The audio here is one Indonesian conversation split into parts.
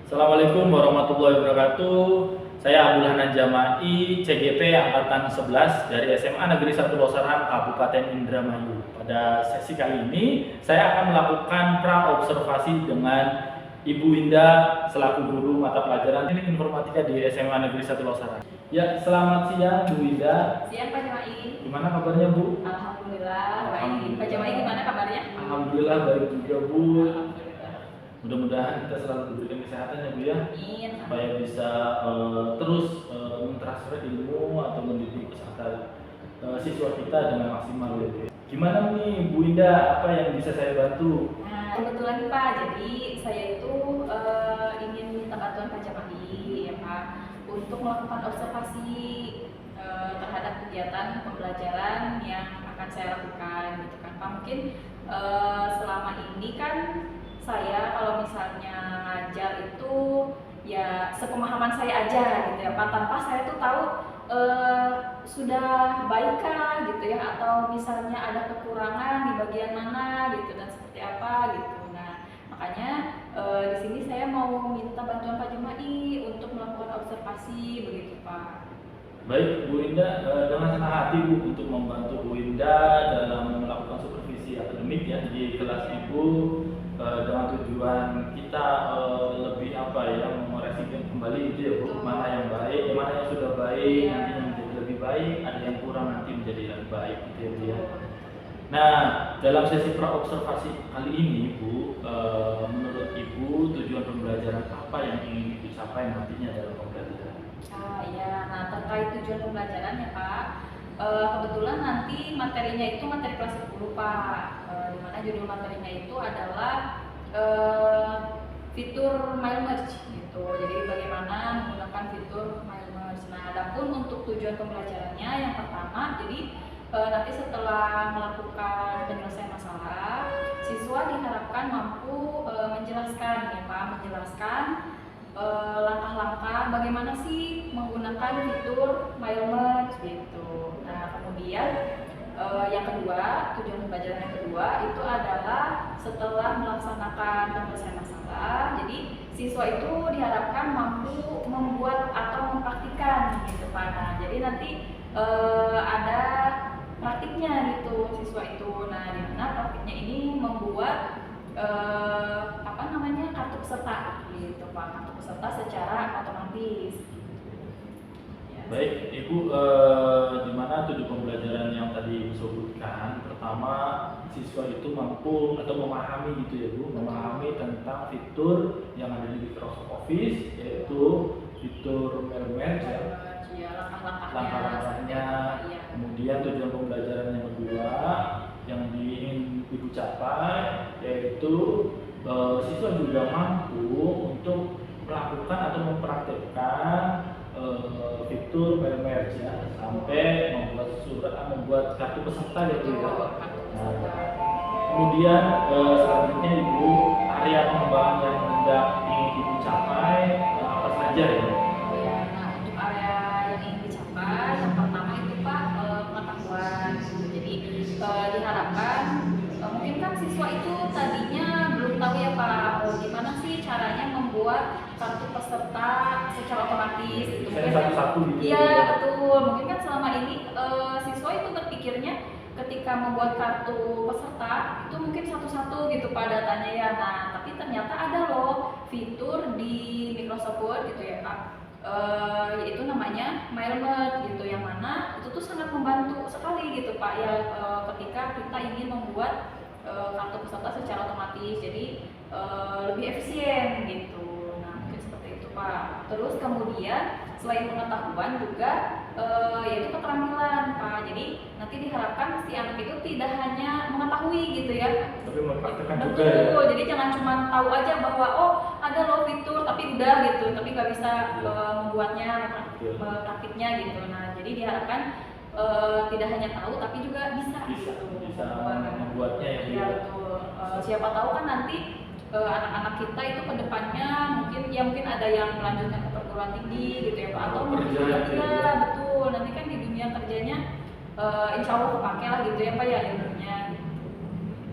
Assalamualaikum warahmatullahi wabarakatuh. Saya Abdul Hanan Jamai, CGP Angkatan 11 dari SMA Negeri 1 Losaran, Kabupaten Indramayu. Pada sesi kali ini, saya akan melakukan pra-observasi dengan Ibu Indah selaku guru mata pelajaran Teknik Informatika di SMA Negeri 1 Losaran. Ya, selamat siang Bu Indah. Siang Pak Jamai. Gimana kabarnya Bu? Alhamdulillah baik. Pak Jamai gimana kabarnya? Alhamdulillah baik juga Bu. Alhamdulillah. Mudah-mudahan kita selalu diberikan kesehatan ya Bu ya. Amin. Supaya bisa terus mentransfer ilmu atau mendidik siswa kita dengan maksimal ya Bu. Gimana nih Bu Indah, apa yang bisa saya bantu? Nah, kebetulan nih Pak, jadi saya itu ingin minta bantuan Pak Jamai ya Pak untuk melakukan observasi terhadap kegiatan pembelajaran yang akan saya lakukan gitu kan Pak. Mungkin selama ini kan saya kalau misalnya ngajar itu ya sepemahaman saya aja gitu ya Pak, tanpa saya tuh tahu sudah baikkah gitu ya, atau misalnya ada kekurangan di bagian mana gitu dan seperti apa gitu. Nah makanya di sini saya mau minta bantuan Pak Jamai untuk melakukan observasi begitu Pak. Baik Bu Indah, dengan senang hati Bu untuk membantu Bu Indah dalam melakukan supervisi akademik ya di kelas Ibu, dengan tujuan kita lebih mengoreksi kembali itu ya Bu, mana yang baik, mana yang sudah baik nantinya menjadi lebih baik, ada yang kurang nanti menjadi lebih baik gitu ya Bu ya. Nah, dalam sesi pra-observasi kali ini Bu, menurut Ibu tujuan pembelajaran apa yang ingin dicapai nantinya dalam pembelajaran? Iya, nah terkait tujuan pembelajaran ya Pak, kebetulan nanti materinya itu materi kelas 10 Pak, dimana judul materinya itu adalah fitur MyMerge gitu. Jadi bagaimana menggunakan fitur MyMerge. Nah, adapun untuk tujuan pembelajarannya yang pertama, jadi nanti setelah melakukan penyelesaian masalah, siswa diharapkan mampu menjelaskan ya Pak, menjelaskan langkah-langkah bagaimana sih menggunakan fitur MyMerge gitu. Nah kemudian yang kedua, tujuan pembelajaran yang kedua itu adalah setelah melaksanakan penyelesaian masalah, jadi siswa itu diharapkan mampu membuat atau mempraktikkan gitu Pak. Nah jadi nanti ada praktiknya gitu siswa itu. Nah di mana praktiknya ini membuat kartu peserta gitu Pak, kartu peserta secara otomatis. Ya. Baik Ibu, di mana tujuan pembelajaran yang tadi disebutkan, pertama siswa itu mampu atau memahami gitu ya Bu, memahami tentang fitur yang ada di Microsoft Office, yaitu fitur MyMerge ya, langkah-langkahnya. Kemudian tujuan pembelajaran yang kedua yang ingin Ibu capai yaitu siswa juga mampu untuk melakukan atau mempraktekkan fitur MyMerge ya, sampai membuat kartu peserta gitu ya. Nah, kemudian selanjutnya Ibu, area pengembangan yang hendak ingin Ibu capai apa saja ya? Nah untuk area yang ingin dicapai, yang pertama itu Pak pengetahuan. Jadi diharapkan mungkin kan siswa itu tadinya belum tahu ya Pak, gimana sih caranya membuat kartu peserta secara otomatis gitu. Mungkin Satu-satu gitu. Iya betul. Mungkin kan selama ini siswa itu berpikirnya ketika membuat kartu peserta itu mungkin satu-satu gitu Pak datanya ya. Nah tapi ternyata ada loh fitur di Microsoft Word gitu ya Pak, yaitu namanya MyMerge gitu, yang mana itu tuh sangat membantu sekali gitu Pak ya, ketika kita ingin membuat kartu peserta secara otomatis, jadi lebih efisien gitu. Nah mungkin seperti itu Pak. Terus kemudian selain pengetahuan juga yaitu keterampilan Pak. Jadi nanti diharapkan si anak itu tidak hanya mengetahui gitu ya, Tapi mempraktekkan juga betul ya. jadi jangan cuma tahu aja bahwa oh ada loh fitur tapi udah gitu, tapi nggak bisa membuatnya, praktiknya gitu. Nah jadi diharapkan tidak hanya tahu tapi juga bisa membuatnya ya. Iya betul. Siapa tahu kan nanti anak-anak kita itu kedepannya mungkin ada yang melanjutkan ke perguruan tinggi gitu ya Pak, atau mungkin ya betul nanti kan di dunia kerjanya insya Allah kepake lah gitu ya Pak ya ilmunya gitu.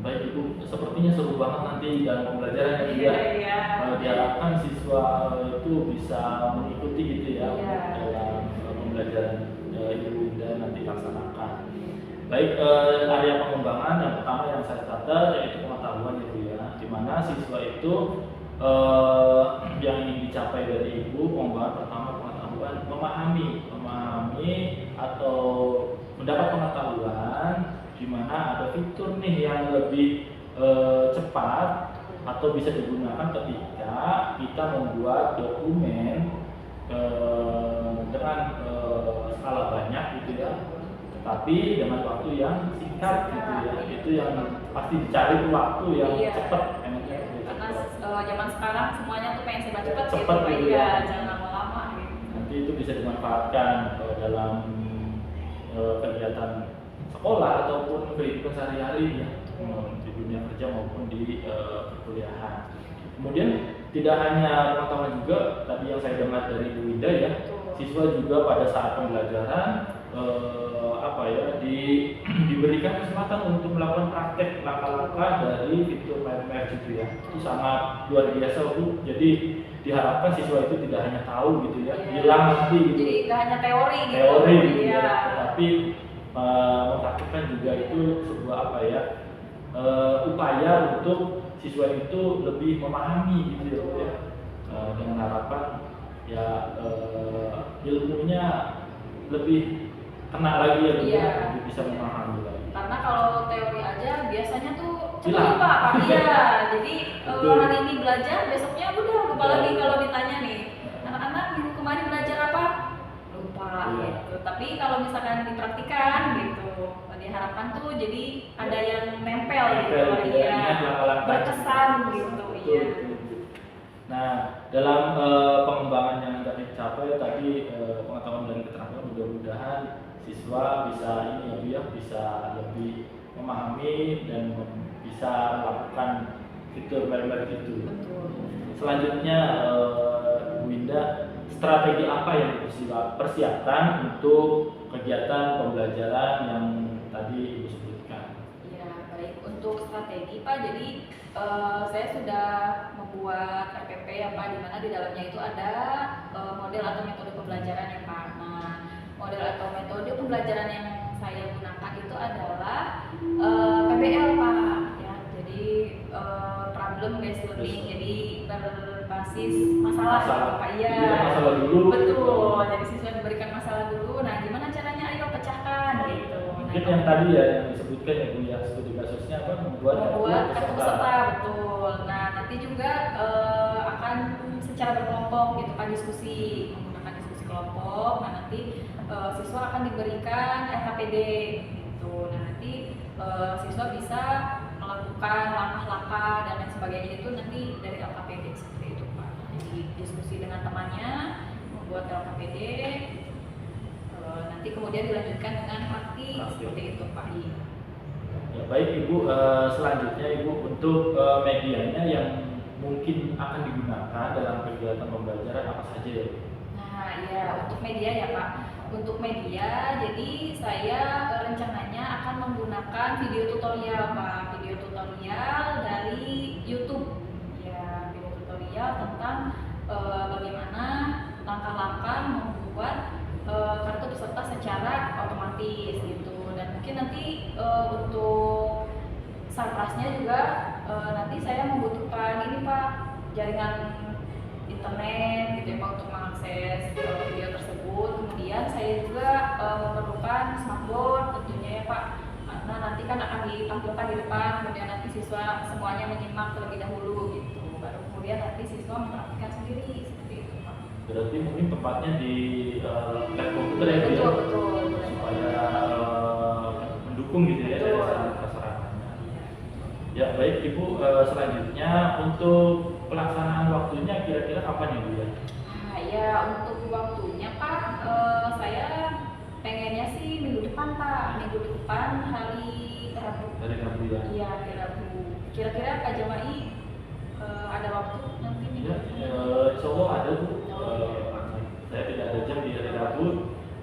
Baik Ibu, sepertinya seru banget nanti dalam pembelajaran ya Bu ya. Iya. Diharapkan siswa itu bisa mengikuti gitu ya Iya. dalam pembelajaran Ibu Winda nanti laksanakan. Baik, area pengembangan yang pertama yang saya catat yaitu pengetahuan ya Bu ya, di mana siswa itu yang ingin dicapai dari Ibu pengembangan pertama pengetahuan memahami atau mendapat pengetahuan di mana ada fitur nih yang lebih cepat atau bisa digunakan ketika kita membuat dokumen dengan skala banyak gitu ya, tetapi dengan waktu yang singkat gitu ya. Itu yang pasti dicari waktu yang Iya. cepat Karena zaman sekarang semuanya tuh pengen serba cepat gitu, Cepat Pak. gitu Iya, ya. jangan lama-lama gitu. Nanti itu bisa dimanfaatkan dalam kegiatan sekolah ataupun kehidupan sehari-hari ya, di dunia kerja maupun di perkuliahan. Kemudian tidak hanya pengetahuan juga tadi yang saya dengar dari Bu Winda ya, siswa juga pada saat pembelajaran diberikan kesempatan untuk melakukan praktek langkah-langkah dari fitur MyMath gitu ya. Itu sangat luar biasa Bu. Jadi diharapkan siswa itu tidak hanya tahu gitu ya, hilang nanti gitu. Jadi nggak hanya teori gitu. Teori gitu Iya. ya, tetapi mempraktikkan juga itu sebuah upaya untuk siswa itu lebih memahami gitu ya Bu ya. Dengan harapan ya ilmunya lebih kena lagi ya Bu, Iya. lebih bisa memahami lagi. Karena kalau teori aja biasanya tuh Hilang. lupa Pak. Iya. Jadi Betul. hari ini belajar, besoknya udah lupa lagi kalau ditanya nih. Anak-anak minggu kemarin belajar apa? Lupa Iya. gitu. Tapi kalau misalkan dipraktikan gitu, diharapkan tuh jadi ada yang nempel gitu. Nempel, gitu ya, Iya. ingat langkah-langkah. Berkesan gitu. Betul, Iya. betul. Nah, dalam pengembangan yang tadi dicapai tadi pengetahuan dan keterampilan, mudah-mudahan siswa bisa bisa lebih memahami dan bisa melakukan fitur MyMath itu. Betul. Selanjutnya Bu Winda, strategi apa yang persiapkan untuk kegiatan pembelajaran yang tadi Ibu sebutkan? Ya, baik. Untuk strategi Pak, jadi saya sudah membuat RPP ya Pak, di mana di dalamnya itu ada model atau metode pembelajaran ya Pak. Nah, model atau metode pembelajaran yang saya gunakan itu adalah PBL Pak. Ya, jadi problem based learning, jadi berbasis masalah gitu, Pak. Iya. Diberikan masalah dulu. Betul. Jadi siswa diberikan masalah dulu. Nah, gimana caranya? Ayo pecahkan gitu. Mungkin yang tadi ya yang disebutkan ya Bu ya, studi kasusnya membuat kartu peserta, betul. Nah, nanti juga akan secara berkelompok gitu Pak, diskusi, menggunakan diskusi kelompok. Nah, nanti siswa akan diberikan RKPD gitu. Nah, nanti siswa bisa melakukan langkah-langkah dan lain sebagainya itu nanti dari LKPD seperti itu Pak. Jadi diskusi dengan temannya, membuat LKPD, nanti kemudian dilanjutkan dengan praktik seperti itu Pak. Ya, baik Ibu, selanjutnya Ibu untuk medianya yang mungkin akan digunakan dalam kegiatan pembelajaran apa saja ya Bu? Nah, ya untuk media ya Pak. Untuk media, jadi saya rencananya akan menggunakan video tutorial Pak. Video tutorial dari YouTube. Ya, video tutorial tentang bagaimana langkah-langkah membuat kartu peserta secara otomatis gitu. Dan mungkin nanti untuk sarprasnya juga nanti saya membutuhkan ini Pak, jaringan internet gitu ya Pak untuk mengakses video tersebut. Kemudian saya juga memerlukan smartboard tentunya ya Pak, karena nanti kan akan ditampilkan di depan, kemudian nanti siswa semuanya menyimak terlebih dahulu gitu, baru kemudian nanti siswa mempraktikkan sendiri seperti itu Pak. Berarti mungkin tempatnya di lab komputer ya Bu ya? Betul. Supaya mendukung gitu ya dari prasarana. Ya baik Ibu, selanjutnya untuk pelaksanaan waktunya kira-kira kapan ya Bu ya? Nah ya untuk waktunya Pak, saya pengennya sih minggu depan Pak, minggu depan hari Rabu. Dari Rabu ya? Iya hari Rabu. Kira-kira Pak Jamai ada waktu nanti minggu Ya, depan? insya Allah ada Bu. Saya tidak ada jam di hari Rabu.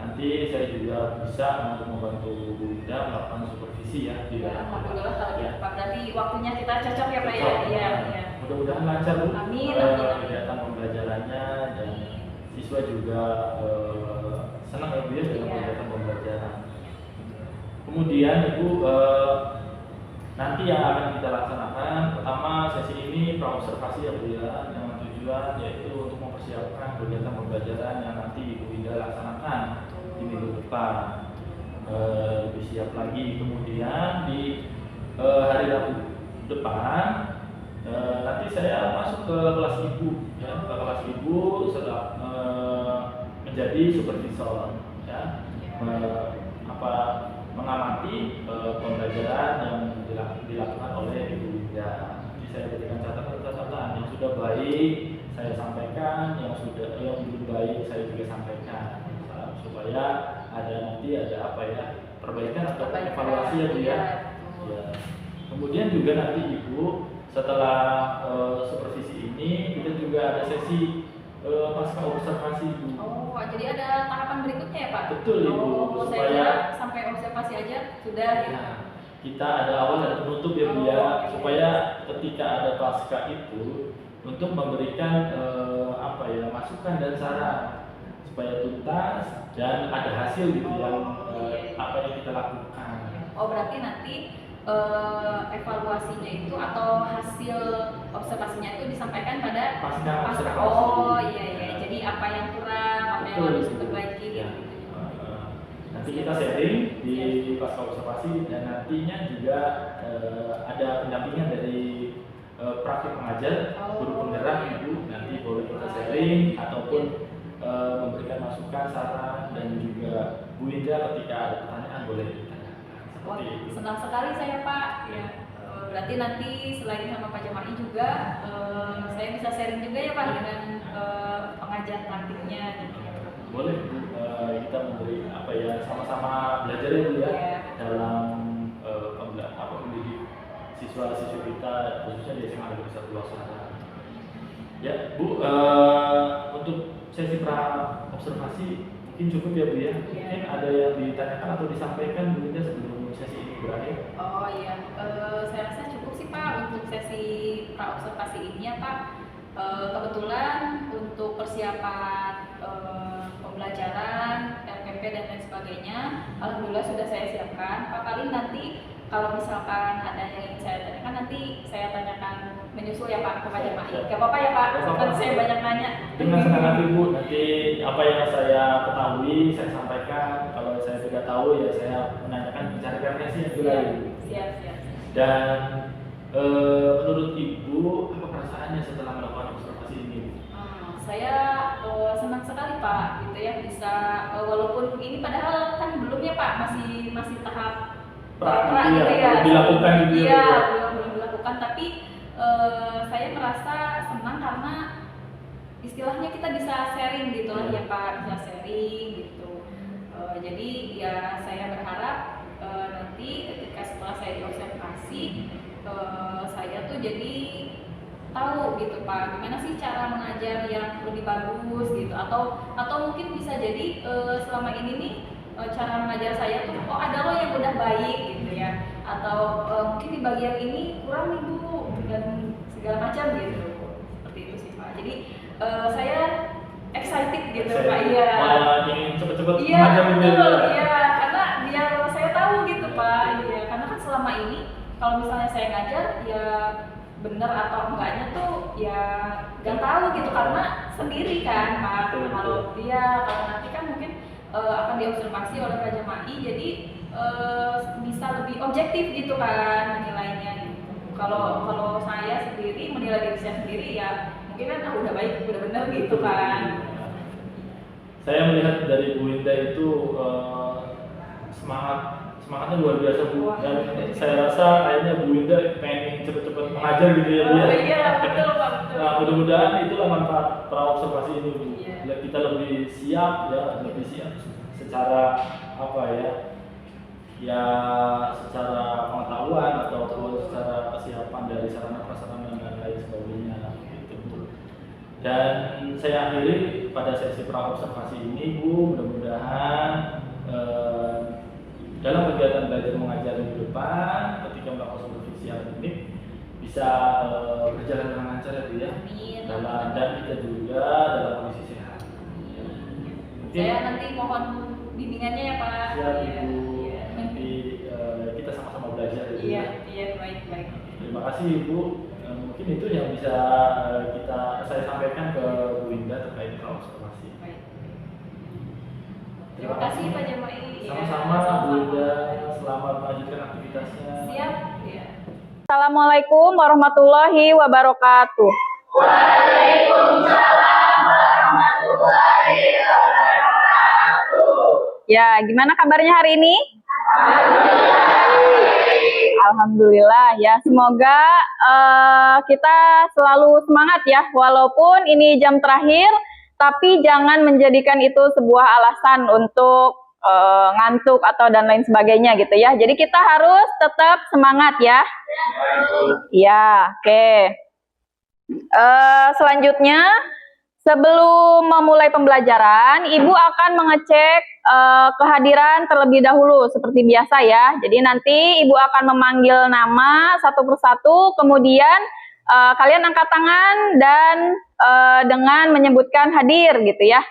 Nanti saya juga bisa untuk membantu Bu Winda melakukan supervisi ya di Ya, dalam alhamdulillah kalau ya. gitu Pak. Berarti waktunya kita cocok ya Pak ya. Cocok. Iya, iya. Mudah-mudahan lancar Bu Amin, amin, amin. kegiatan pembelajarannya dan siswa juga senang ya Bu ya dalam Iya. kegiatan pembelajaran. Kemudian Ibu nanti yang akan kita laksanakan pertama sesi ini praobservasi ya Bu ya, dengan tujuan yaitu untuk mempersiapkan kegiatan pembelajaran yang nanti Ibu Winda laksanakan di minggu depan. Lebih siap lagi. Kemudian di hari Rabu depan nanti saya masuk ke kelas Ibu ya, ke kelas Ibu setelah menjadi supervisor ya, mengamati pembelajaran yang dilakukan oleh Ibu Winda. Jadi saya berikan catatan-catatan yang sudah baik saya sampaikan, yang belum baik saya juga sampaikan, supaya ada apa ya, perbaikan atau evaluasi ya Bu ya. Ya. Kemudian juga nanti Ibu setelah supervisi ini kita juga ada sesi pasca observasi Bu. Oh, jadi ada tahapan berikutnya ya Pak? Betul Ibu, Oh, saya supaya kira sampai observasi aja sudah ya. Nah, kita ada awal dan penutup ya Bu ya, supaya ketika ada pasca itu untuk memberikan masukan dan saran supaya tuntas dan ada hasil gitu yang apa yang kita lakukan. Oh, berarti nanti evaluasinya itu atau hasil observasinya itu disampaikan pada pasca observasi. Oh iya iya, jadi apa yang kurang, apa yang harus diperbaiki ya. gitu. Nanti kita sharing di pasca observasi dan nantinya juga ada pendampingan dari praktik pengajar, guru penggerak Ibu, nanti boleh kita sharing ataupun memberikan masukan, saran dan juga Bu Winda ketika ada pertanyaan boleh ditanyakan. Wah, senang sekali saya Pak. Ya. Berarti nanti selain sama Pak Jamai juga saya bisa sharing juga ya Pak dengan pengajar praktiknya gitu. Boleh Bu, kita memberi sama-sama belajar ya Bu ya, dalam mendidik siswa-siswi kita khususnya di SMA Negeri 1 Loksmawe. Ya Bu, untuk sesi pra observasi mungkin cukup ya Bu ya. Mungkin ada yang ditanyakan atau disampaikan Bu Winda sebelum sesi ini berakhir? Oh iya, saya rasa cukup sih Pak untuk sesi pra observasi ini ya Pak. Kebetulan untuk persiapan pembelajaran RPP dan lain sebagainya, alhamdulillah sudah saya siapkan. Pak, paling nanti kalau misalkan ada yang ingin saya tanyakan, nanti saya tanyakan menyusul ya Pak ke Pak Jamai. Gak apa-apa ya Pak, kan saya banyak nanya. Dengan senang hati Bu, nanti apa yang saya ketahui saya sampaikan. Kalau saya tidak tahu ya saya menanyakan, mencari referensi yang juga. Siap. Dan menurut Ibu apa perasaannya setelah melakukan observasi ini? Saya senang sekali Pak, gitu ya, bisa walaupun ini padahal kan belum ya Pak, masih tahap praktik gitu ya, dilakukan gitu ya. ya. Belum dilakukan, tapi saya merasa senang karena istilahnya kita bisa sharing gitu lah ya Pak, bisa sharing gitu. Jadi ya saya berharap nanti ketika setelah saya diobservasi saya tuh jadi tahu gitu Pak, gimana sih cara mengajar yang lebih bagus gitu, atau mungkin bisa jadi selama ini nih cara mengajar saya tuh ada loh yang udah baik gitu ya, atau mungkin di bagian ini kurang nih Bu dan segala macam gitu, seperti itu sih Pak. Jadi saya excited gitu Pak. Iya. Ingin cepet-cepet mengajar gitu. Iya, karena biar saya tahu gitu Pak. Iya, karena kan selama ini kalau misalnya saya ngajar ya bener atau enggaknya tuh ya gak tahu gitu karena sendiri kan Pak. Kalau nanti kan mungkin akan diobservasi oleh Pak Jamai, jadi bisa lebih objektif gitu kan menilainya gitu. Kalau saya sendiri menilai diri saya sendiri ya mungkin kan udah baik, udah bener gitu kan. Saya melihat dari Bu Winda itu semangatnya luar biasa Bu, dan saya rasa kayaknya Bu Winda pengen cepet-cepet mengajar gitu ya Bu. Oh iya, betul Pak, betul. Nah, mudah-mudahan itulah manfaat pra-observasi ini Bu. Iya. Kita lebih siap secara secara pengetahuan ataupun secara kesiapan dari sarana prasarana dan lain sebagainya gitu Bu. Dan saya akhiri pada sesi pra-observasi ini Bu, mudah-mudahan eh, dalam kegiatan belajar mengajar di depan ketika melakukan supervisi akademik bisa berjalan dengan lancar ya Bu ya. Amin. Dan kita juga dalam kondisi sehat. Ya. Mungkin Saya nanti mohon bimbingannya ya Pak. siap Ibu. Iya. Nanti kita sama-sama belajar ya Bu. Iya, iya, baik. Terima kasih Ibu. Mungkin itu yang bisa saya sampaikan ke Bu Indah terkait transformasi. Baik. Terima kasih Pak Jamai. Sama-sama Bu Indah. Selamat melanjutkan aktivitasnya. Siap. Ya. Assalamualaikum warahmatullahi wabarakatuh. Waalaikumsalam warahmatullahi wabarakatuh. Ya, gimana kabarnya hari ini? Alhamdulillah ya. Semoga kita selalu semangat ya, walaupun ini jam terakhir, tapi jangan menjadikan itu sebuah alasan untuk ngantuk atau dan lain sebagainya gitu ya. Jadi kita harus tetap semangat ya. Ya, oke. Selanjutnya, sebelum memulai pembelajaran, Ibu akan mengecek kehadiran terlebih dahulu seperti biasa ya. Jadi nanti Ibu akan memanggil nama satu persatu, kemudian kalian angkat tangan dan dengan menyebutkan hadir gitu ya.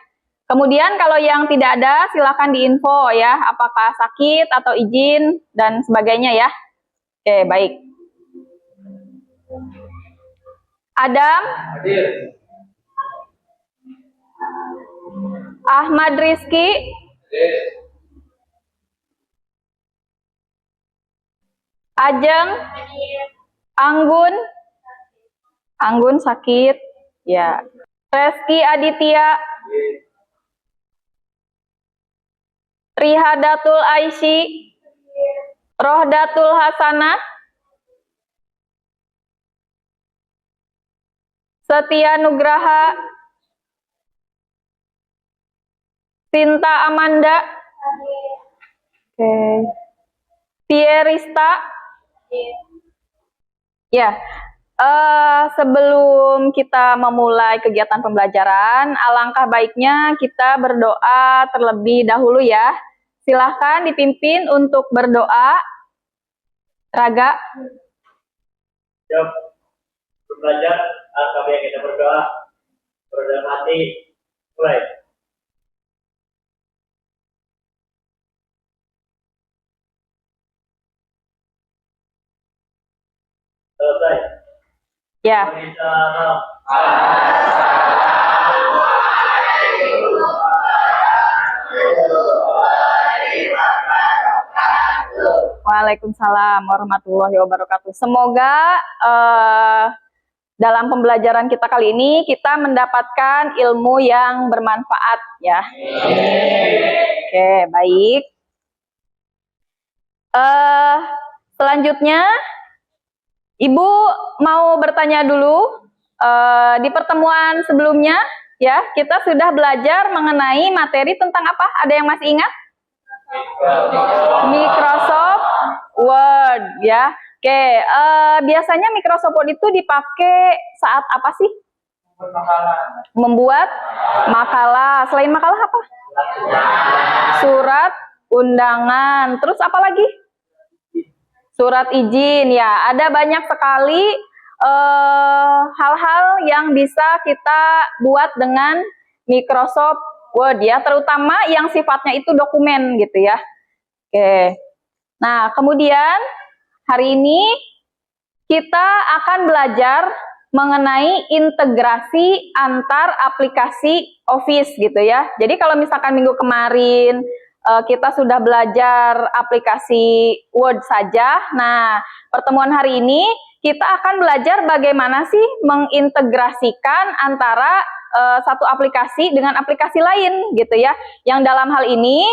Kemudian kalau yang tidak ada silakan diinfo ya, apakah sakit atau izin dan sebagainya ya. Oke, baik. Adam? Hadir. Ahmad Rizky? Hadir. Ajeng? Anggun? Anggun sakit? Ya. Reski Aditya? Hadir. Rihadatul Aisy? Rohdatul Hasanah? Setia Nugraha? Sinta Amanda? Oke. Pierista? Ya. Sebelum kita memulai kegiatan pembelajaran, alangkah baiknya kita berdoa terlebih dahulu ya. Silahkan dipimpin untuk berdoa. Raga. Siap. Belajar, alangkah baiknya kita berdoa. Berdoa hati. Mulai. Selesai. Ya. Salam. Waalaikumsalam warahmatullahi wabarakatuh. Semoga dalam pembelajaran kita kali ini kita mendapatkan ilmu yang bermanfaat ya. Oke, baik. Selanjutnya, Ibu mau bertanya dulu. Di pertemuan sebelumnya ya, kita sudah belajar mengenai materi tentang apa? Ada yang masih ingat? Microsoft Word ya. Oke, biasanya Microsoft Word itu dipakai saat apa sih? Membuat makalah. Selain makalah apa? Surat undangan. Terus apa lagi? Surat izin ya. Ada banyak sekali hal-hal yang bisa kita buat dengan Microsoft Word ya, terutama yang sifatnya itu dokumen gitu ya. Oke. Nah, kemudian hari ini kita akan belajar mengenai integrasi antar aplikasi Office gitu ya. Jadi kalau misalkan minggu kemarin kita sudah belajar aplikasi Word saja. Nah, pertemuan hari ini kita akan belajar bagaimana sih mengintegrasikan antara satu aplikasi dengan aplikasi lain gitu ya. Yang dalam hal ini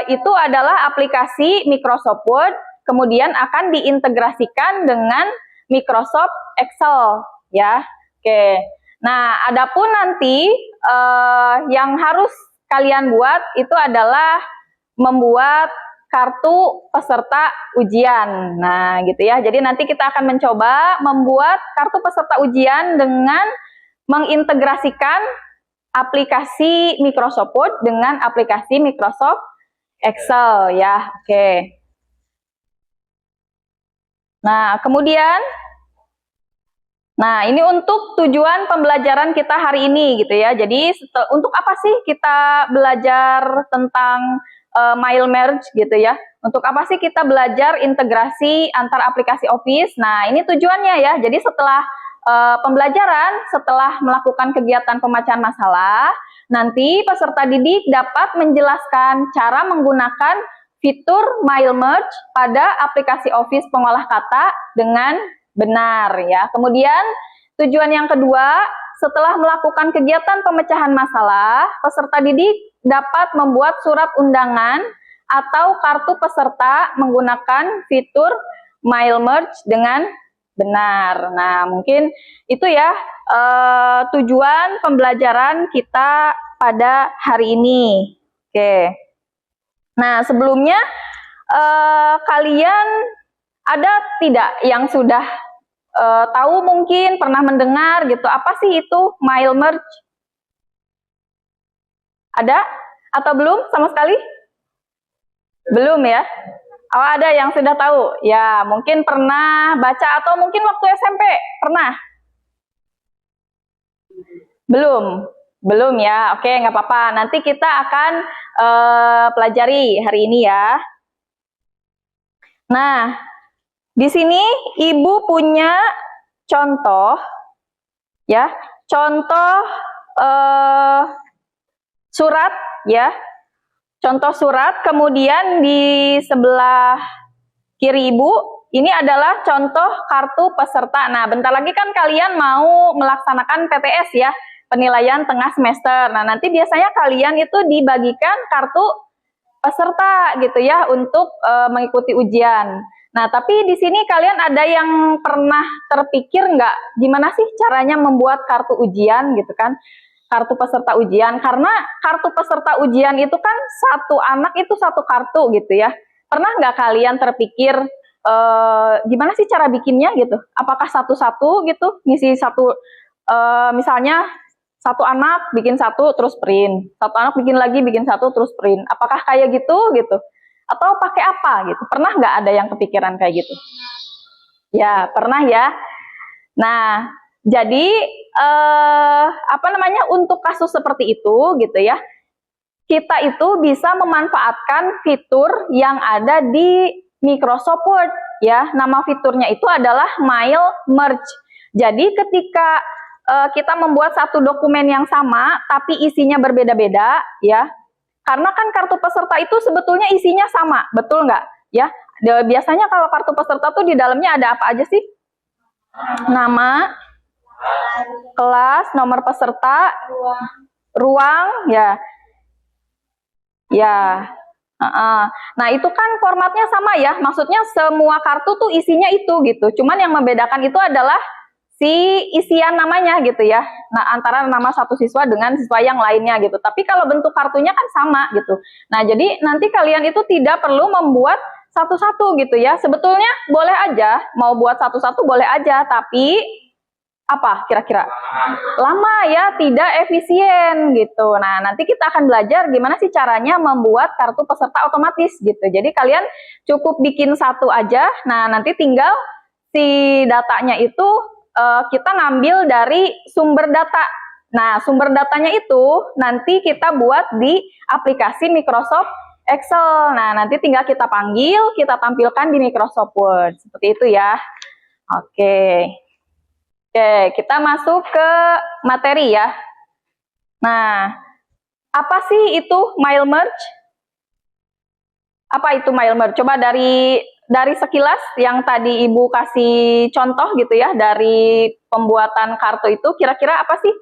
itu adalah aplikasi Microsoft Word, kemudian akan diintegrasikan dengan Microsoft Excel ya. Oke. Nah, adapun nanti yang harus kalian buat itu adalah membuat kartu peserta ujian. Nah, gitu ya. Jadi nanti kita akan mencoba membuat kartu peserta ujian dengan mengintegrasikan aplikasi Microsoft Word dengan aplikasi Microsoft Excel ya. Oke. Nah, kemudian nah, ini untuk tujuan pembelajaran kita hari ini gitu ya. Jadi untuk apa sih kita belajar tentang Mail Merge gitu ya? Untuk apa sih kita belajar integrasi antar aplikasi Office? Nah, ini tujuannya ya. Jadi setelah pembelajaran, setelah melakukan kegiatan pemecahan masalah, nanti peserta didik dapat menjelaskan cara menggunakan fitur Mail Merge pada aplikasi Office pengolah kata dengan benar ya. Kemudian tujuan yang kedua, setelah melakukan kegiatan pemecahan masalah, peserta didik dapat membuat surat undangan atau kartu peserta menggunakan fitur Mail Merge dengan benar. Nah, mungkin itu ya tujuan pembelajaran kita pada hari ini. Oke. Nah, sebelumnya kalian ada tidak yang sudah tahu, mungkin pernah mendengar gitu, apa sih itu Mail Merge? Ada atau belum sama sekali? Belum ya? Oh, ada yang sudah tahu? Ya, mungkin pernah baca atau mungkin waktu SMP pernah? Belum? Belum ya? Oke, nggak apa-apa. Nanti kita akan pelajari hari ini ya. Nah, di sini Ibu punya contoh ya, contoh surat ya. Contoh surat, kemudian di sebelah kiri Ibu ini adalah contoh kartu peserta. Nah, bentar lagi kan kalian mau melaksanakan PTS ya, penilaian tengah semester. Nah, nanti biasanya kalian itu dibagikan kartu peserta gitu ya untuk mengikuti ujian. Nah, tapi di sini kalian ada yang pernah terpikir nggak gimana sih caranya membuat kartu ujian gitu kan? Kartu peserta ujian, karena kartu peserta ujian itu kan satu anak itu satu kartu gitu ya. Pernah nggak kalian terpikir gimana sih cara bikinnya gitu? Apakah satu-satu gitu, ngisi satu, misalnya satu anak bikin satu terus print, satu anak bikin lagi bikin satu terus print. Apakah kayak gitu gitu? Atau pakai apa gitu? Pernah nggak ada yang kepikiran kayak gitu? Ya, pernah ya. Nah, jadi apa namanya, untuk kasus seperti itu gitu ya, kita itu bisa memanfaatkan fitur yang ada di Microsoft Word ya. Nama fiturnya itu adalah Mail Merge. Jadi ketika kita membuat satu dokumen yang sama tapi isinya berbeda-beda ya, karena kan kartu peserta itu sebetulnya isinya sama, betul nggak ya? Biasanya kalau kartu peserta tuh di dalamnya ada apa aja sih? Nama, kelas, nomor peserta, ruang, ya, ya. Nah, itu kan formatnya sama ya. Maksudnya semua kartu tuh isinya itu gitu. Cuman yang membedakan itu adalah si isian namanya gitu ya. Nah, antara nama satu siswa dengan siswa yang lainnya gitu. Tapi kalau bentuk kartunya kan sama gitu. Nah, jadi nanti kalian itu tidak perlu membuat satu-satu gitu ya. Sebetulnya boleh aja, mau buat satu-satu boleh aja, tapi apa kira-kira? Lama ya, tidak efisien gitu. Nah, nanti kita akan belajar gimana sih caranya membuat kartu peserta otomatis gitu. Jadi kalian cukup bikin satu aja. Nah, nanti tinggal si datanya itu kita ngambil dari sumber data. Nah, sumber datanya itu nanti kita buat di aplikasi Microsoft Excel. Nah, nanti tinggal kita panggil, kita tampilkan di Microsoft Word. Seperti itu ya. Oke. Oke, kita masuk ke materi ya. Nah, apa sih itu Mail Merge? Apa itu Mail Merge? Coba dari sekilas yang tadi Ibu kasih contoh gitu ya, dari pembuatan kartu itu, kira-kira apa sih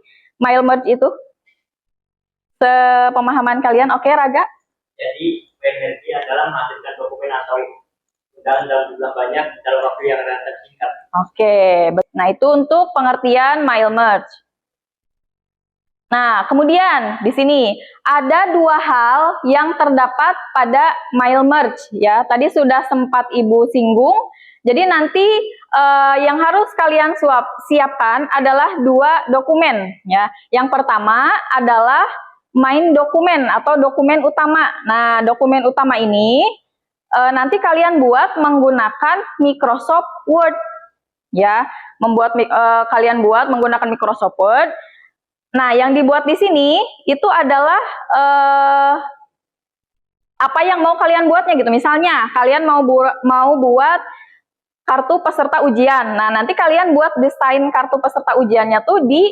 Mail Merge itu? Sepemahaman kalian, oke Raga? Jadi, Mail Merge adalah menghasilkan dokumen atau undangan dalam jumlah banyak dalam waktu yang relatif singkat. Oke, nah itu untuk pengertian Mail Merge. Nah, kemudian di sini ada dua hal yang terdapat pada Mail Merge ya. Tadi sudah sempat Ibu singgung. Jadi nanti yang harus kalian siapkan adalah dua dokumen ya. Yang pertama adalah main dokumen atau dokumen utama. Nah, dokumen utama ini nanti kalian buat menggunakan Microsoft Word, ya. Kalian buat menggunakan Microsoft Word. Nah, yang dibuat di sini itu adalah apa yang mau kalian buatnya gitu. Misalnya, kalian mau buat kartu peserta ujian. Nah, nanti kalian buat desain kartu peserta ujiannya tuh di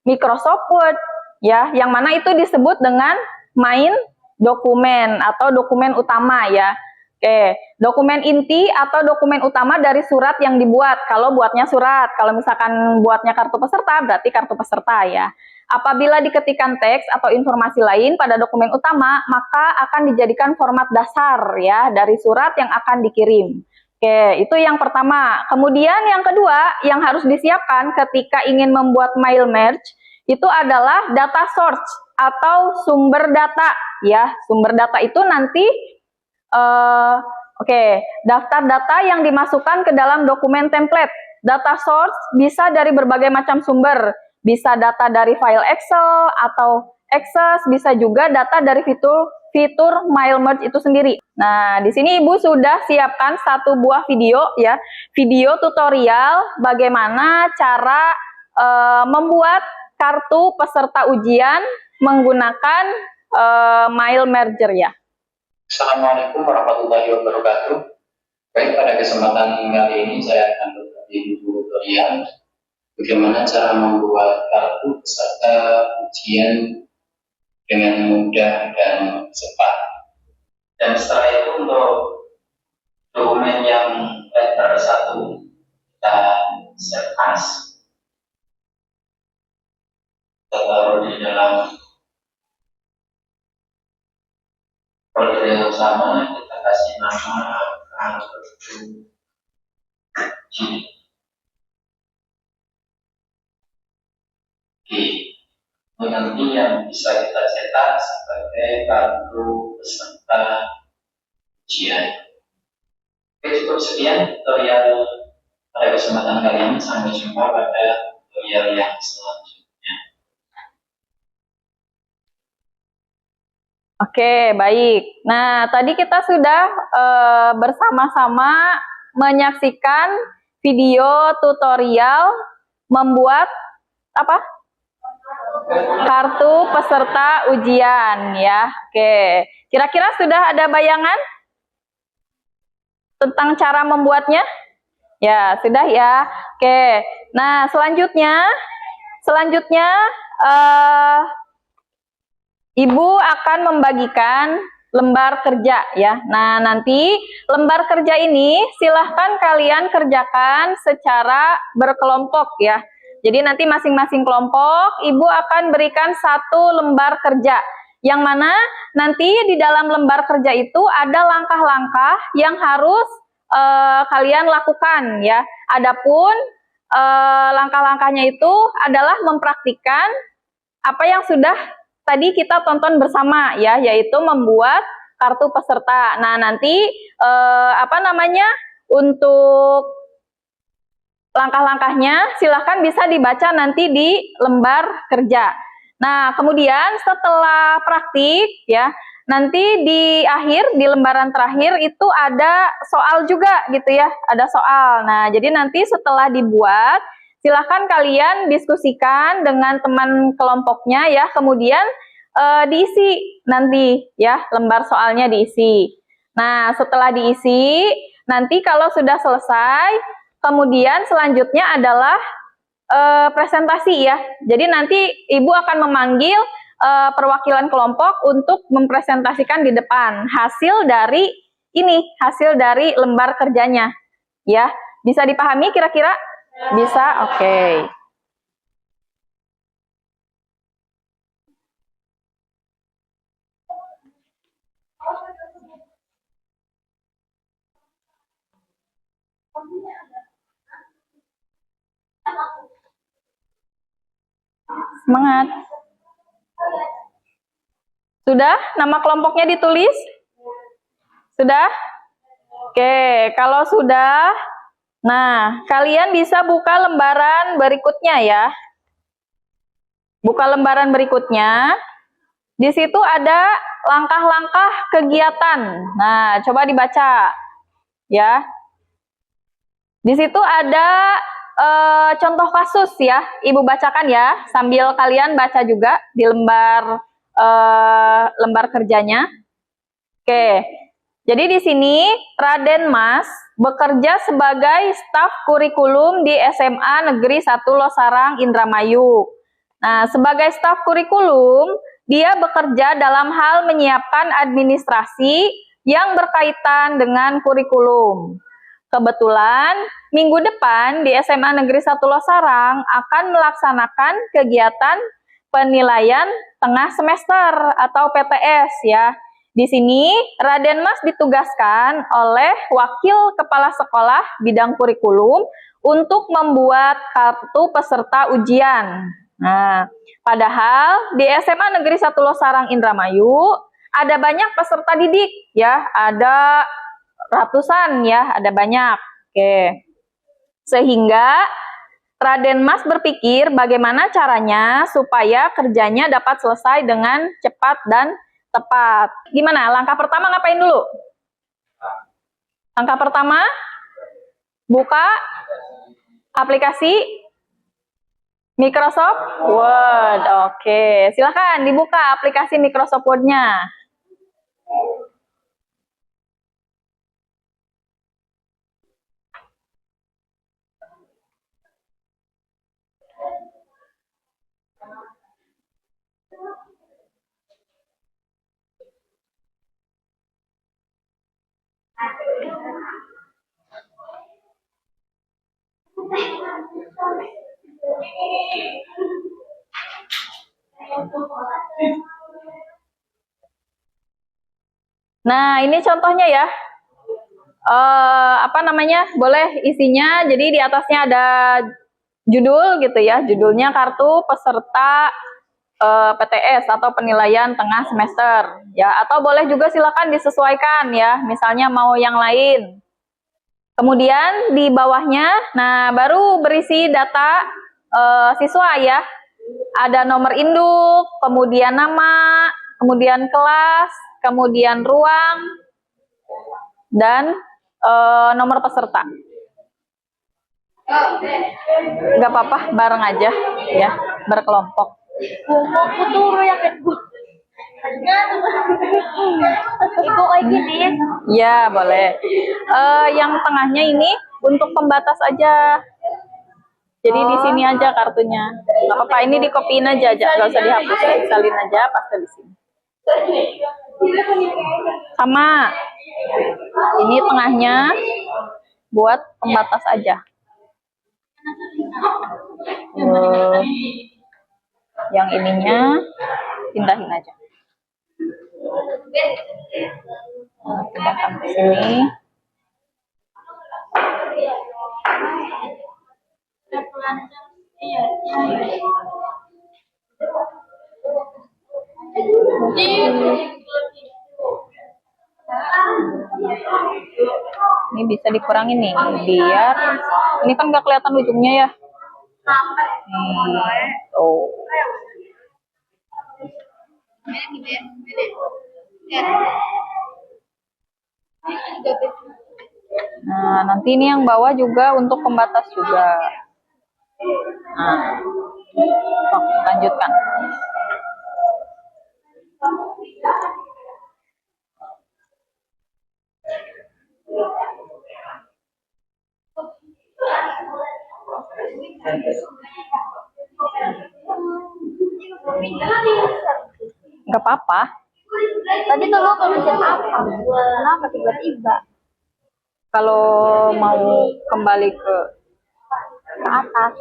Microsoft Word, ya, yang mana itu disebut dengan main dokumen atau dokumen utama, ya. Oke, dokumen inti atau dokumen utama dari surat yang dibuat. Kalau buatnya surat, kalau misalkan buatnya kartu peserta, berarti kartu peserta, ya. Apabila diketikkan teks atau informasi lain pada dokumen utama, maka akan dijadikan format dasar, ya, dari surat yang akan dikirim. Oke, itu yang pertama. Kemudian yang kedua yang harus disiapkan ketika ingin membuat mail merge itu adalah data source atau sumber data, ya. Sumber data itu nanti daftar data yang dimasukkan ke dalam dokumen template. Data source bisa dari berbagai macam sumber, bisa data dari file Excel atau Access, bisa juga data dari fitur mail merge itu sendiri. Nah, di sini Ibu sudah siapkan satu buah video, ya, video tutorial bagaimana cara membuat kartu peserta ujian menggunakan mail merger, ya. Assalamualaikum warahmatullahi wabarakatuh. Baik, pada kesempatan kali ini saya akan berbagi tutorial bagaimana cara membuat kartu peserta ujian dengan mudah dan cepat. Dan setelah itu untuk dokumen yang letter 1 kita save as, kita taruh di dalam folder yang sama, kita kasih nama kartu ujian. Nanti yang bisa kita cetak sebagai kartu peserta ujian. Oke, cukup sekian tutorial pada kesempatan kali ini. Sampai jumpa pada tutorial yang selanjutnya. Oke, baik. Nah, tadi kita sudah bersama-sama menyaksikan video tutorial membuat apa? Kartu peserta ujian, ya. Oke, kira-kira sudah ada bayangan tentang cara membuatnya? Ya, sudah, ya. Oke, nah selanjutnya Ibu akan membagikan lembar kerja, ya. Nah, nanti lembar kerja ini silahkan kalian kerjakan secara berkelompok, ya. Jadi nanti masing-masing kelompok Ibu akan berikan satu lembar kerja, yang mana nanti di dalam lembar kerja itu ada langkah-langkah yang harus kalian lakukan, ya. Adapun langkah-langkahnya itu adalah mempraktikkan apa yang sudah tadi kita tonton bersama, ya, yaitu membuat kartu peserta. Nah, nanti untuk langkah-langkahnya silahkan bisa dibaca nanti di lembar kerja. Nah, kemudian setelah praktik, ya, nanti di akhir, di lembaran terakhir itu ada soal juga, gitu, ya, ada soal. Nah, jadi nanti setelah dibuat, silahkan kalian diskusikan dengan teman kelompoknya, ya, kemudian diisi nanti, ya, lembar soalnya diisi. Nah, setelah diisi, nanti kalau sudah selesai, kemudian selanjutnya adalah presentasi, ya. Jadi nanti Ibu akan memanggil perwakilan kelompok untuk mempresentasikan di depan hasil dari lembar kerjanya, ya. Bisa dipahami kira-kira? Bisa? Oke. Semangat. Sudah? Nama kelompoknya ditulis? Sudah? Oke, kalau sudah, nah, kalian bisa buka lembaran berikutnya, ya. Buka lembaran berikutnya. Di situ ada langkah-langkah kegiatan. Nah, coba dibaca ya. Di situ ada contoh kasus ya. Ibu bacakan ya, sambil kalian baca juga di lembar kerjanya. Oke. Jadi di sini Raden Mas bekerja sebagai staf kurikulum di SMA Negeri 1 Losarang Indramayu. Nah, sebagai staf kurikulum, dia bekerja dalam hal menyiapkan administrasi yang berkaitan dengan kurikulum. Kebetulan, minggu depan di SMA Negeri 1 Losarang akan melaksanakan kegiatan penilaian tengah semester atau PTS ya. Di sini, Raden Mas ditugaskan oleh Wakil Kepala Sekolah Bidang Kurikulum untuk membuat kartu peserta ujian. Nah, padahal di SMA Negeri 1 Losarang Indramayu ada banyak peserta didik ya, ada ratusan ya, ada banyak. Oke. Sehingga Raden Mas berpikir bagaimana caranya supaya kerjanya dapat selesai dengan cepat dan tepat. Gimana? Langkah pertama ngapain dulu? Langkah pertama, buka aplikasi Microsoft Word. Oke, silakan dibuka aplikasi Microsoft Word-nya. Nah, ini contohnya ya. Apa namanya? Boleh isinya. Jadi di atasnya ada judul gitu ya. Judulnya kartu peserta PTS atau penilaian tengah semester ya. Atau boleh juga silakan disesuaikan ya. Misalnya mau yang lain. Kemudian di bawahnya, nah baru berisi data siswa ya. Ada nomor induk, kemudian nama, kemudian kelas, kemudian ruang, dan nomor peserta. Gak apa-apa, bareng aja ya, berkelompok. Ya, boleh. Yang tengahnya ini untuk pembatas aja. Jadi di sini aja kartunya. Gak apa-apa, ini dikopiin aja, gak usah dihapus, salin aja, paste di sini. Sama. Ini tengahnya buat pembatas aja. Yang ininya pindahin aja. Nah, pindahkan ke sini. Ini bisa dikurangin nih, biar ini kan gak kelihatan ujungnya ya. Tuh. Nah, nanti ini yang bawah juga untuk pembatas juga. Nah, lanjutkan. Gak apa-apa. Tadi kalau mencet apa? Kenapa tiba-tiba? Kalau mau kembali ke atas.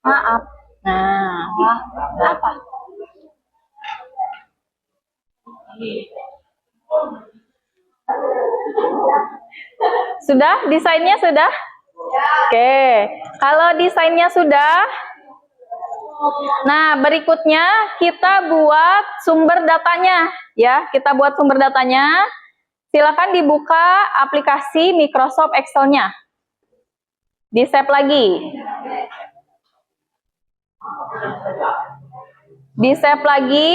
maaf. Nah, Apa? sudah desainnya sudah? Oke, kalau desainnya sudah, nah berikutnya kita buat sumber datanya ya. Kita buat sumber datanya. Silakan dibuka aplikasi Microsoft Excel-nya. Di save lagi. Di save lagi,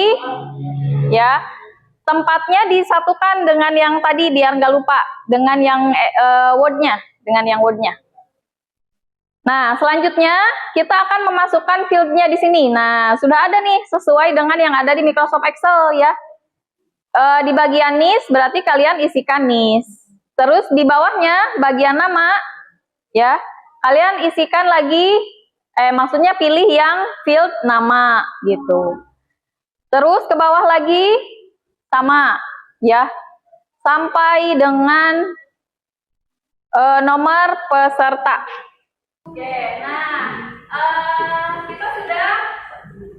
ya. Tempatnya disatukan dengan yang tadi biar nggak lupa, dengan yang word-nya, Nah, selanjutnya kita akan memasukkan field-nya di sini. Nah, sudah ada nih sesuai dengan yang ada di Microsoft Excel ya. Di bagian NIS berarti kalian isikan NIS. Terus di bawahnya bagian nama, ya, kalian isikan lagi. Maksudnya pilih yang field nama gitu. Terus ke bawah lagi sama ya. Sampai dengan nomor peserta. Oke, nah kita sudah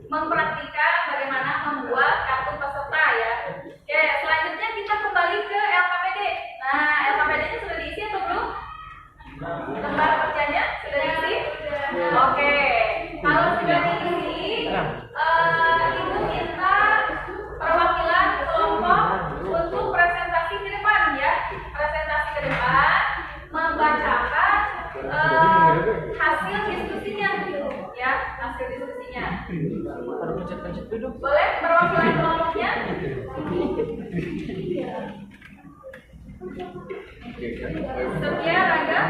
mempraktikkan bagaimana membuat kartu peserta ya. Oke, selanjutnya kita kembali ke LKPD. Nah, LKPD-nya sudah diisi atau belum? Lembar kerjanya sudah diisi? Oke, kalau sudah diisi, itu kita perwakilan kelompok untuk presentasi ke depan ya. Presentasi ke depan membacakan hasil diskusinya ya, hasil diskusinya. Boleh perwakilan kelompoknya? Setia, Rangga?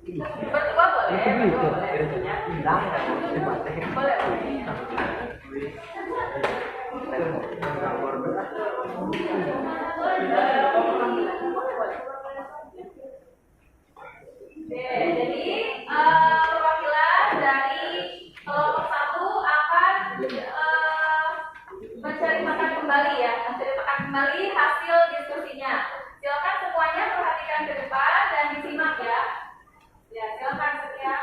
Berdua boleh? Boleh. Jadi perwakilan dari kelompok 1 akan menceritakan kembali hasil diskusinya. Silakan semuanya perhatikan ke depan dan disimak ya. Ya, silakan Setia.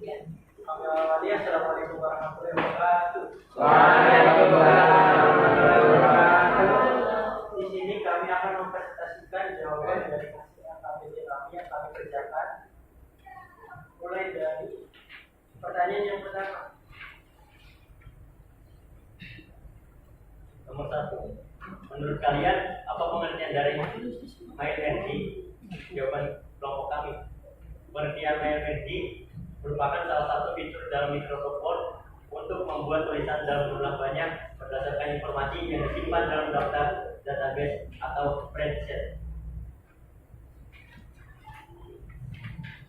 Ya. Assalamualaikum warahmatullahi wabarakatuh. Di sini kami akan mempresentasikan jawaban dari hasil KPD kami yang kami kerjakan. Mulai dari pertanyaan yang pertama. Nomor 1. Menurut kalian apa pengertian dari MailNG? Jawaban kelompok kami. Pengertian MailNG merupakan salah satu fitur dalam Microsoft Word untuk membuat tulisan dalam jumlah banyak berdasarkan informasi yang disimpan dalam daftar database atau spreadsheet.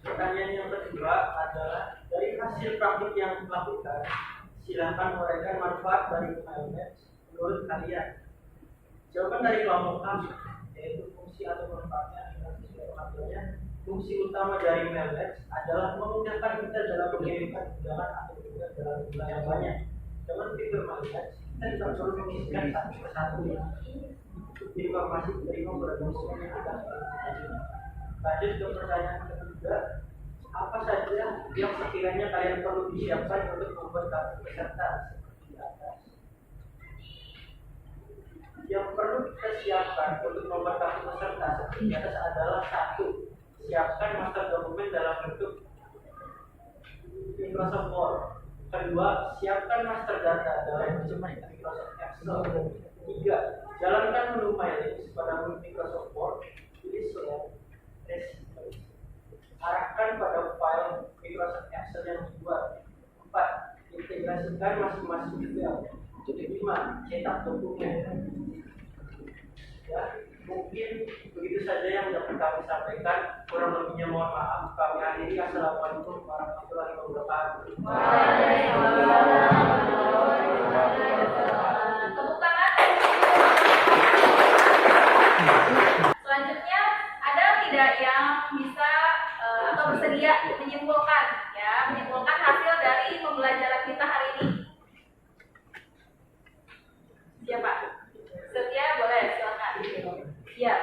Pertanyaan yang kedua adalah dari hasil praktik yang dilakukan, silakan uraikan manfaat dari MailNG menurut kalian. Jawaban dari kelompok kami yaitu fungsi atau manfaatnya adalah sesuai pengertiannya. Fungsi utama dari MailNG adalah memudahkan kita dalam mengirimkan undangan atau tugas dalam jumlah yang banyak. Dengan fitur MailNG, kita tidak perlu mengisikan satu persatu informasi dari beberapa dokumen yang ada. Lanjut ke pertanyaan ketiga, apa saja yang sekiranya kalian perlu disiapkan untuk membuat kartu peserta seperti di atas? Yang perlu kita siapkan untuk membuat kartu peserta seperti di atas adalah 1. Siapkan master dokumen dalam bentuk Microsoft Word. Kedua, siapkan master data dalam bentuk Microsoft Excel. 3. Jalankan menu MailNG pada Microsoft Word. Pilih select Receipt. Arahkan pada file Microsoft Excel yang dibuat. 4. Integrasikan masing-masing file. 5. Cetak dokumen. Ya, mungkin begitu saja yang dapat kami sampaikan. Kurang lebihnya mohon maaf. Kami akhiri. Assalamualaikum warahmatullahi wabarakatuh. Tepuk tangan. Selanjutnya ada tidak yang bisa atau bersedia menyimpulkan hasil dari pembelajaran kita hari ini? Siapa? Setia, boleh, silakan. Iya.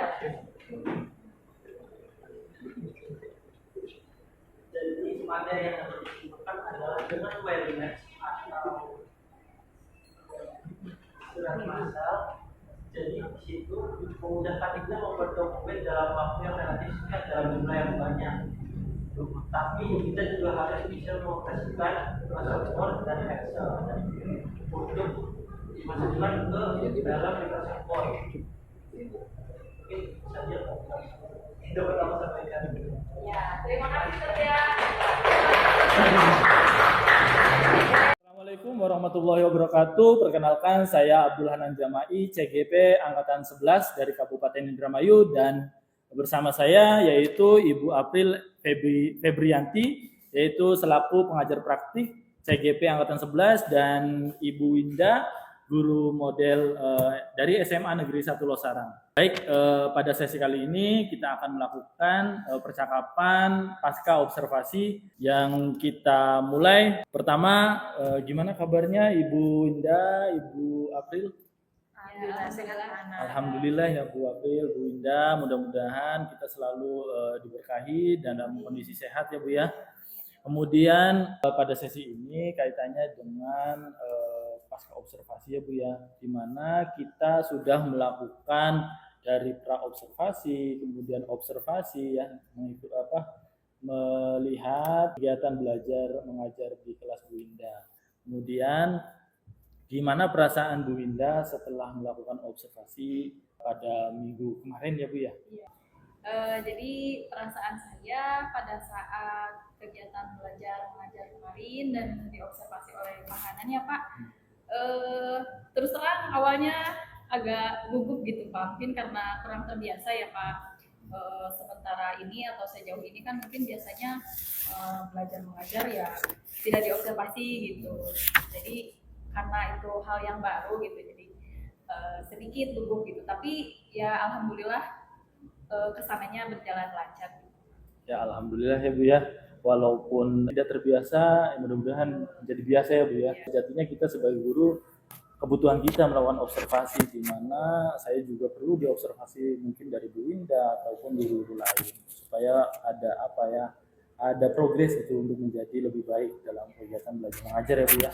Jadi materi yang dapat disimpulkan adalah dengan MailNG atau surat masal. Jadi di situ memudahkan kita membuat dokumen dalam waktu yang relatif singkat dalam jumlah yang banyak. Tapi kita juga harus bisa mengoperasikan Microsoft Word dan Excel untuk dimasukkan ke dalam Microsoft Word. Mungkin saja dapat aku sampaikan. Ya, terima kasih Setia. warahmatullahi wabarakatuh. Perkenalkan, saya Abdul Hanan Jamai, CGP Angkatan 11 dari Kabupaten Indramayu, dan bersama saya yaitu Ibu April Febrianti, yaitu selaku pengajar praktik CGP Angkatan 11, dan Ibu Winda, guru model dari SMA Negeri 1 Losarang. Baik, pada sesi kali ini kita akan melakukan percakapan pasca observasi yang kita mulai. Pertama, gimana kabarnya Ibu Winda, Ibu April? Alhamdulillah ya Bu April, Bu Winda, mudah-mudahan kita selalu diberkahi dan dalam kondisi sehat ya Bu ya. Kemudian pada sesi ini kaitannya dengan pasca observasi ya Bu ya, di mana kita sudah melakukan dari pra observasi, kemudian observasi ya, melihat kegiatan belajar mengajar di kelas Bu Winda. Kemudian gimana perasaan Bu Winda setelah melakukan observasi pada minggu kemarin ya Bu ya? Jadi perasaan saya pada saat kegiatan belajar mengajar kemarin dan diobservasi oleh Pak Hanan ya Pak, terus terang awalnya agak gugup gitu Pak, mungkin karena kurang terbiasa ya Pak. Sementara ini atau sejauh ini kan mungkin biasanya belajar mengajar ya tidak diobservasi gitu, jadi karena itu hal yang baru gitu, jadi sedikit gugup gitu, tapi ya alhamdulillah kesananya berjalan lancar. Ya alhamdulillah ya Bu ya, walaupun tidak terbiasa, mudah-mudahan menjadi biasa ya Bu ya. Sejatinya kita sebagai guru, kebutuhan kita melakukan observasi, di mana saya juga perlu diobservasi mungkin dari Bu Winda ataupun guru-guru lain, supaya ada progres itu untuk menjadi lebih baik dalam kegiatan belajar mengajar ya Bu ya.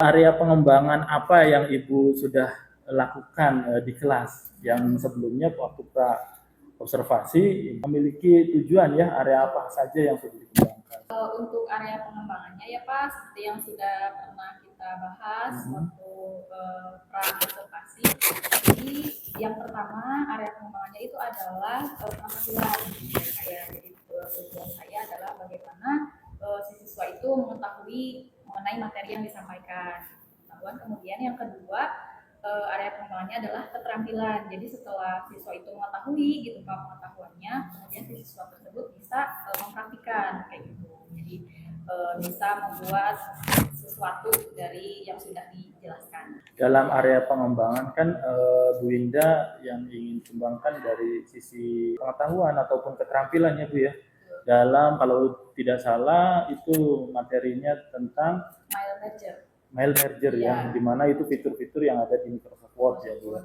Area pengembangan apa yang Ibu sudah lakukan di kelas yang sebelumnya waktu pra observasi memiliki tujuan ya, area apa saja yang sudah dikembangkan? Untuk area pengembangannya ya Pak, seperti yang sudah pernah kita bahas waktu pra observasi. Jadi yang pertama area pengembangannya itu adalah penampilan. Jadi tujuan saya adalah bagaimana si siswa itu mengetahui mengenai materi yang disampaikan. Kemudian yang kedua, area pengembangannya adalah keterampilan. Jadi setelah siswa itu mengetahui gitu Pak pengetahuannya, kemudian si siswa tersebut bisa mempraktikkan kayak gitu. Jadi bisa membuat sesuatu dari yang sudah dijelaskan. Dalam area pengembangan kan Bu Winda yang ingin kembangkan dari sisi pengetahuan ataupun keterampilan ya Bu ya. Dalam kalau tidak salah itu materinya tentang Mail merger ya, dimana itu fitur-fitur yang ada di Microsoft Word ya Bu.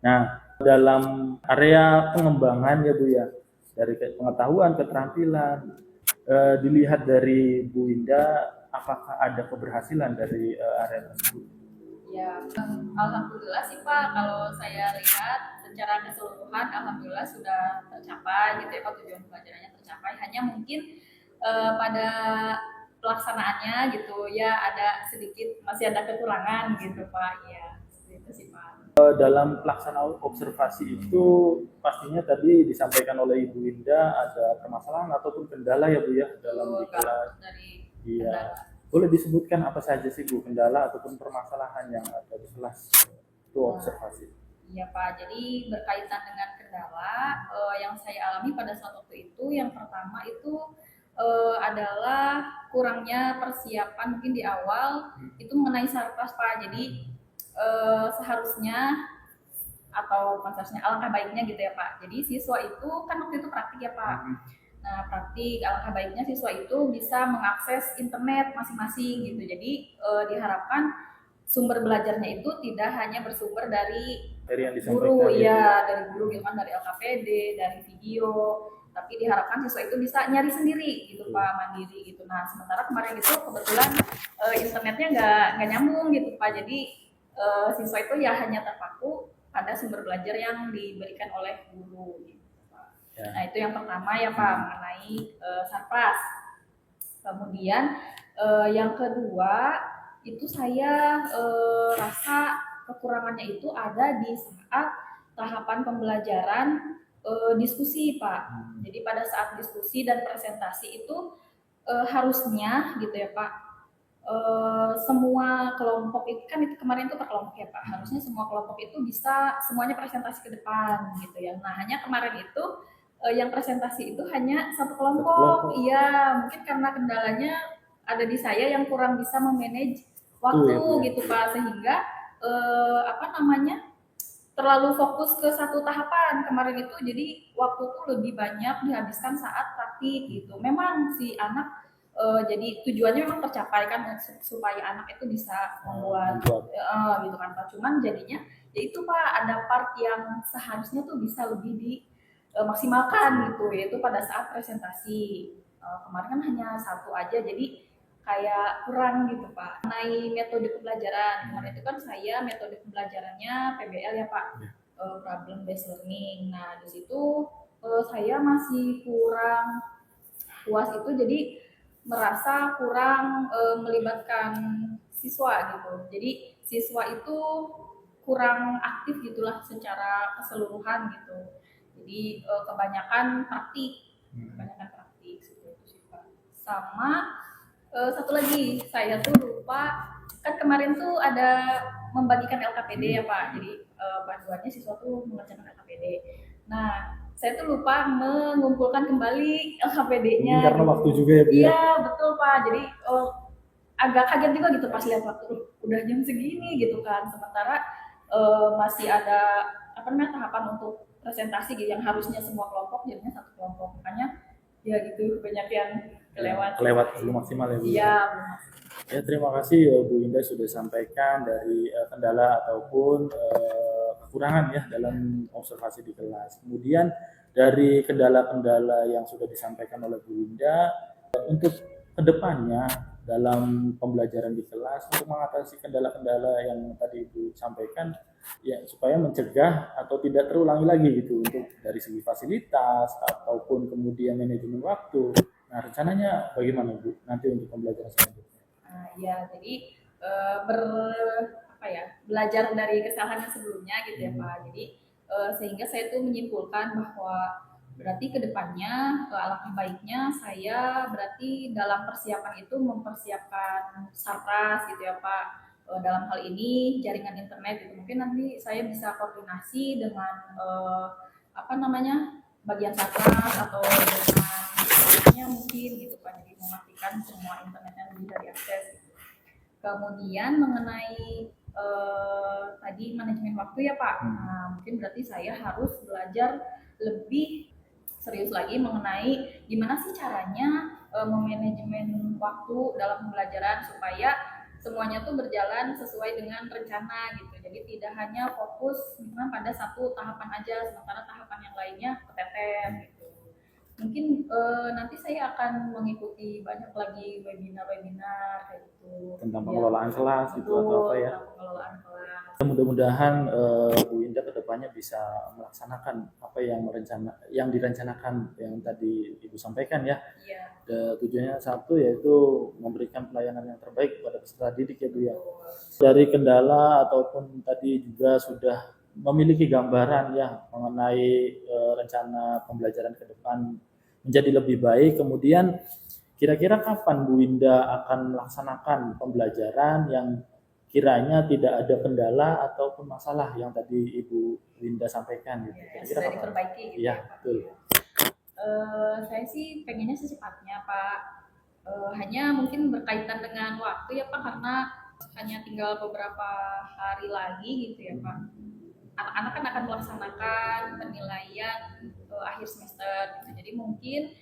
Nah, dalam area pengembangan ya Bu ya, dari pengetahuan, keterampilan, dilihat dari Bu Winda, apakah ada keberhasilan dari area tersebut? Ya, alhamdulillah sih Pak, kalau saya lihat secara keseluruhan alhamdulillah sudah tercapai gitu ya Pak, tujuan pelajarannya tercapai. Hanya mungkin pada pelaksanaannya gitu ya masih ada kekurangan gitu Pak ya, itu sih Pak. Dalam pelaksanaan observasi itu pastinya tadi disampaikan oleh Ibu Winda ada permasalahan ataupun kendala ya Bu ya dalam di kelas. Iya. Boleh disebutkan apa saja sih Bu kendala ataupun permasalahan yang ada di kelas itu observasi? Iya Pak, jadi berkaitan dengan kendala yang saya alami pada saat waktu itu, yang pertama itu adalah kurangnya persiapan mungkin di awal itu mengenai sarpas Pak. Jadi seharusnya atau seharusnya alangkah baiknya gitu ya Pak. Jadi siswa itu kan waktu itu praktik ya Pak. Nah praktik, alangkah baiknya siswa itu bisa mengakses internet masing-masing gitu. Jadi diharapkan sumber belajarnya itu tidak hanya bersumber dari guru, ya dari guru gitu kan, dari LKPD, dari video, tapi diharapkan siswa itu bisa nyari sendiri gitu Pak, mandiri gitu. Nah sementara kemarin itu kebetulan internetnya nggak nyambung gitu Pak, jadi siswa itu ya hanya terpaku pada sumber belajar yang diberikan oleh guru gitu Pak. Nah itu yang pertama ya Pak, mengenai sarpras. Kemudian yang kedua itu saya rasa kekurangannya itu ada di saat tahapan pembelajaran diskusi Pak. Jadi pada saat diskusi dan presentasi itu harusnya gitu ya Pak, semua kelompok itu kan itu kemarin itu per kelompok ya Pak. Harusnya semua kelompok itu bisa semuanya presentasi ke depan gitu ya. Nah hanya kemarin itu yang presentasi itu hanya satu kelompok. Iya, mungkin karena kendalanya ada di saya yang kurang bisa memanage waktu gitu Pak, sehingga apa namanya terlalu fokus ke satu tahapan kemarin itu, jadi waktu tuh lebih banyak dihabiskan saat praktik gitu. Memang si anak jadi tujuannya memang tercapai kan supaya anak itu bisa membuat gitu kan Pak. Cuman jadinya ya itu Pak, ada part yang seharusnya tuh bisa lebih dimaksimalkan gitu, yaitu pada saat presentasi. Kemarin kan hanya satu aja, jadi kayak kurang gitu Pak. Mengenai metode pembelajaran, kemarin itu kan saya metode pembelajarannya PBL ya Pak, problem based learning. Nah di situ saya masih kurang puas itu, jadi merasa kurang melibatkan siswa gitu. Jadi siswa itu kurang aktif gitulah secara keseluruhan gitu. Jadi kebanyakan praktik seperti itu sih Pak. Sama satu lagi, saya tuh lupa, kan kemarin tuh ada membagikan LKPD ya Pak, jadi panduannya siswa tuh mengerjakan LKPD. Nah, saya tuh lupa mengumpulkan kembali LKPD-nya. Karena waktu juga ya Bu. Iya, betul Pak, jadi agak kaget juga gitu pas lihat waktu, udah jam segini gitu kan, sementara masih ada tahapan untuk presentasi gitu, yang harusnya semua kelompok jadinya satu kelompok, makanya ya gitu banyak yang kelewat belum maksimal ya Bu. Iya. Ya terima kasih ya Bu Indah sudah sampaikan dari kendala ataupun kekurangan ya dalam observasi di kelas. Kemudian dari kendala-kendala yang sudah disampaikan oleh Bu Indah, untuk kedepannya dalam pembelajaran di kelas untuk mengatasi kendala-kendala yang tadi Ibu sampaikan ya, supaya mencegah atau tidak terulangi lagi gitu, untuk dari segi fasilitas ataupun kemudian manajemen waktu. Nah rencananya bagaimana Bu nanti untuk pembelajaran selanjutnya? Ya jadi belajar dari kesalahan yang sebelumnya gitu ya Pak. Jadi sehingga saya tuh menyimpulkan bahwa berarti kedepannya alangkah baiknya saya berarti dalam persiapan itu mempersiapkan sarpras gitu ya Pak. Dalam hal ini jaringan internet gitu, mungkin nanti saya bisa koordinasi dengan bagian sarpras atau dengan mungkin gitu Pak, jadi memastikan semua internetnya lebih dari akses gitu. Kemudian mengenai tadi manajemen waktu ya Pak, nah, mungkin berarti saya harus belajar lebih serius lagi mengenai gimana sih caranya memanajemen waktu dalam pembelajaran supaya semuanya tuh berjalan sesuai dengan rencana gitu. Jadi tidak hanya fokus pada satu tahapan aja, sementara tahapan yang lainnya keteter gitu. Mungkin nanti saya akan mengikuti banyak lagi webinar kayak gitu tentang pengelolaan kelas gitu atau apa ya. Pengelolaan kelas. Mudah-mudahan Bu Indah kedepannya bisa melaksanakan apa yang direncanakan yang tadi Ibu sampaikan ya. Iya. Tujuannya satu yaitu memberikan pelayanan yang terbaik kepada peserta didik ya Bu ya. Dari kendala ataupun tadi juga sudah memiliki gambaran ya mengenai rencana pembelajaran ke depan menjadi lebih baik. Kemudian kira-kira kapan Bu Indah akan melaksanakan pembelajaran yang kiranya tidak ada kendala ataupun masalah yang tadi Ibu Linda sampaikan gitu. Kira-kira sudah diperbaiki gitu. Iya, betul. Saya sih pengennya secepatnya Pak. Hanya mungkin berkaitan dengan waktu ya Pak, karena hanya tinggal beberapa hari lagi gitu ya Pak. Anak-anak kan akan melaksanakan penilaian akhir semester gitu. Jadi mungkin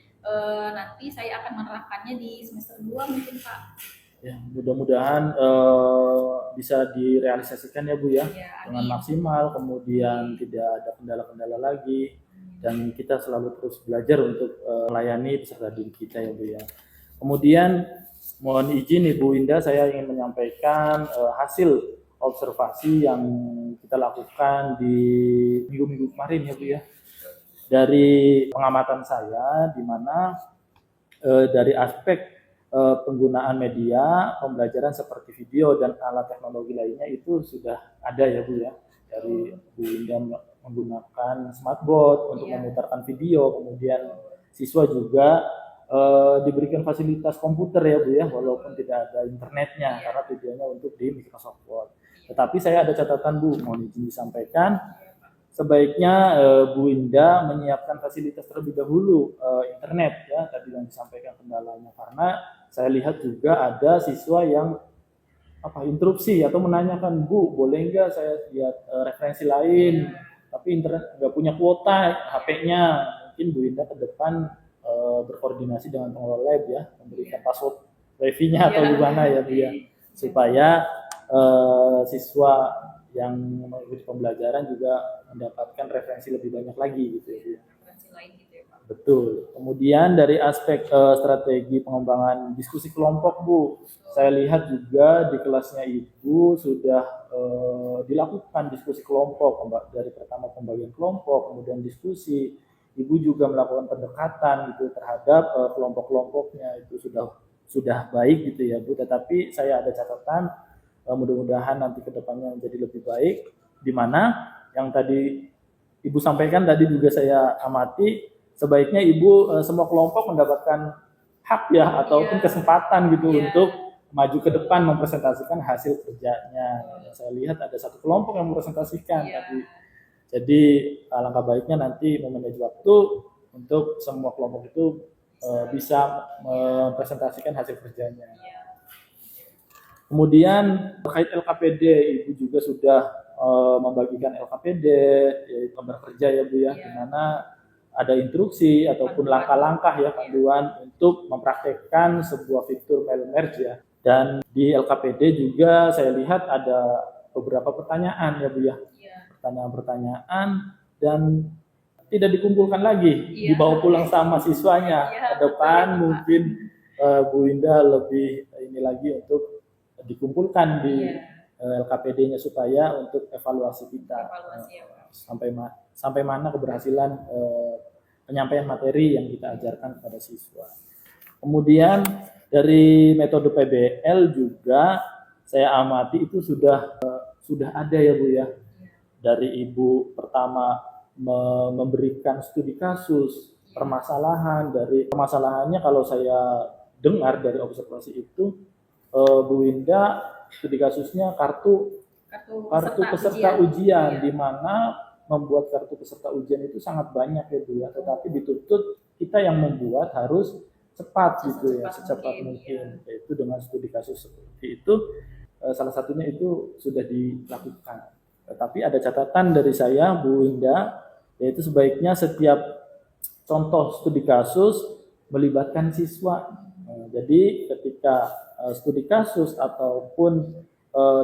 nanti saya akan menerapkannya di semester 2 mungkin Pak. Ya, mudah-mudahan bisa direalisasikan ya Bu ya, dengan maksimal, kemudian tidak ada kendala-kendala lagi, dan kita selalu terus belajar untuk melayani peserta didik kita ya Bu ya. Kemudian mohon izin Ibu Indah, saya ingin menyampaikan hasil observasi yang kita lakukan di minggu-minggu kemarin ya Bu ya. Dari pengamatan saya, di mana dari aspek penggunaan media pembelajaran seperti video dan alat teknologi lainnya itu sudah ada ya Bu ya. Dari Bu Indah menggunakan smartboard untuk memutarkan video, kemudian siswa juga diberikan fasilitas komputer ya Bu ya, walaupun tidak ada internetnya karena tujuannya untuk di Microsoft Word. Tetapi saya ada catatan Bu, mohon izin disampaikan. Sebaiknya Bu Indah menyiapkan fasilitas terlebih dahulu internet ya, tadi yang disampaikan kendalanya, karena saya lihat juga ada siswa yang interupsi atau menanyakan, Bu boleh nggak saya lihat referensi lain, tapi internet nggak punya kuota HP-nya. Mungkin Bu Indah ke depan berkoordinasi dengan pengelola lab ya, memberikan password wifi-nya atau gimana ya Bu ya, supaya siswa yang mengikuti pembelajaran juga mendapatkan referensi lebih banyak lagi gitu ya. Referensi lain gitu ya Pak. Betul. Kemudian dari aspek strategi pengembangan diskusi kelompok Bu, saya lihat juga di kelasnya Ibu sudah dilakukan diskusi kelompok, dari pertama pembagian kelompok, kemudian diskusi. Ibu juga melakukan pendekatan gitu terhadap kelompok-kelompoknya, itu sudah baik gitu ya Bu. Tetapi saya ada catatan, mudah-mudahan nanti kedepannya menjadi lebih baik, di mana yang tadi Ibu sampaikan tadi juga saya amati, sebaiknya Ibu semua kelompok mendapatkan hak ya ataupun kesempatan gitu untuk maju ke depan mempresentasikan hasil kerjanya. Saya lihat ada satu kelompok yang mempresentasikan tadi. Jadi alangkah baiknya nanti memanage waktu untuk semua kelompok itu bisa mempresentasikan hasil kerjanya. Kemudian terkait LKPD, Ibu juga sudah membagikan LKPD, yaitu gambar kerja ya Bu ya, di mana ada instruksi ataupun langkah-langkah ya panduan untuk mempraktekkan sebuah fitur mail merge ya. Dan di LKPD juga saya lihat ada beberapa pertanyaan ya Bu ya, pertanyaan-pertanyaan, dan tidak dikumpulkan lagi, dibawa pulang sama siswanya. Ke depan mungkin Bu Indah lebih ini lagi untuk dikumpulkan di LKPD-nya supaya untuk evaluasi kita sampai mana keberhasilan penyampaian materi yang kita ajarkan kepada siswa. Kemudian dari metode PBL juga saya amati itu sudah ada ya Bu ya, dari Ibu pertama memberikan studi kasus permasalahan. Dari permasalahannya kalau saya dengar dari observasi itu, Bu Winda studi kasusnya kartu peserta ujian, di mana membuat kartu peserta ujian itu sangat banyak ya Bu ya, tetapi dituntut kita yang membuat harus cepat gitu ya, secepat mungkin. Yaitu dengan studi kasus seperti itu, salah satunya itu sudah dilakukan. Tetapi ada catatan dari saya Bu Winda, yaitu sebaiknya setiap contoh studi kasus melibatkan siswa. Jadi ketika studi kasus ataupun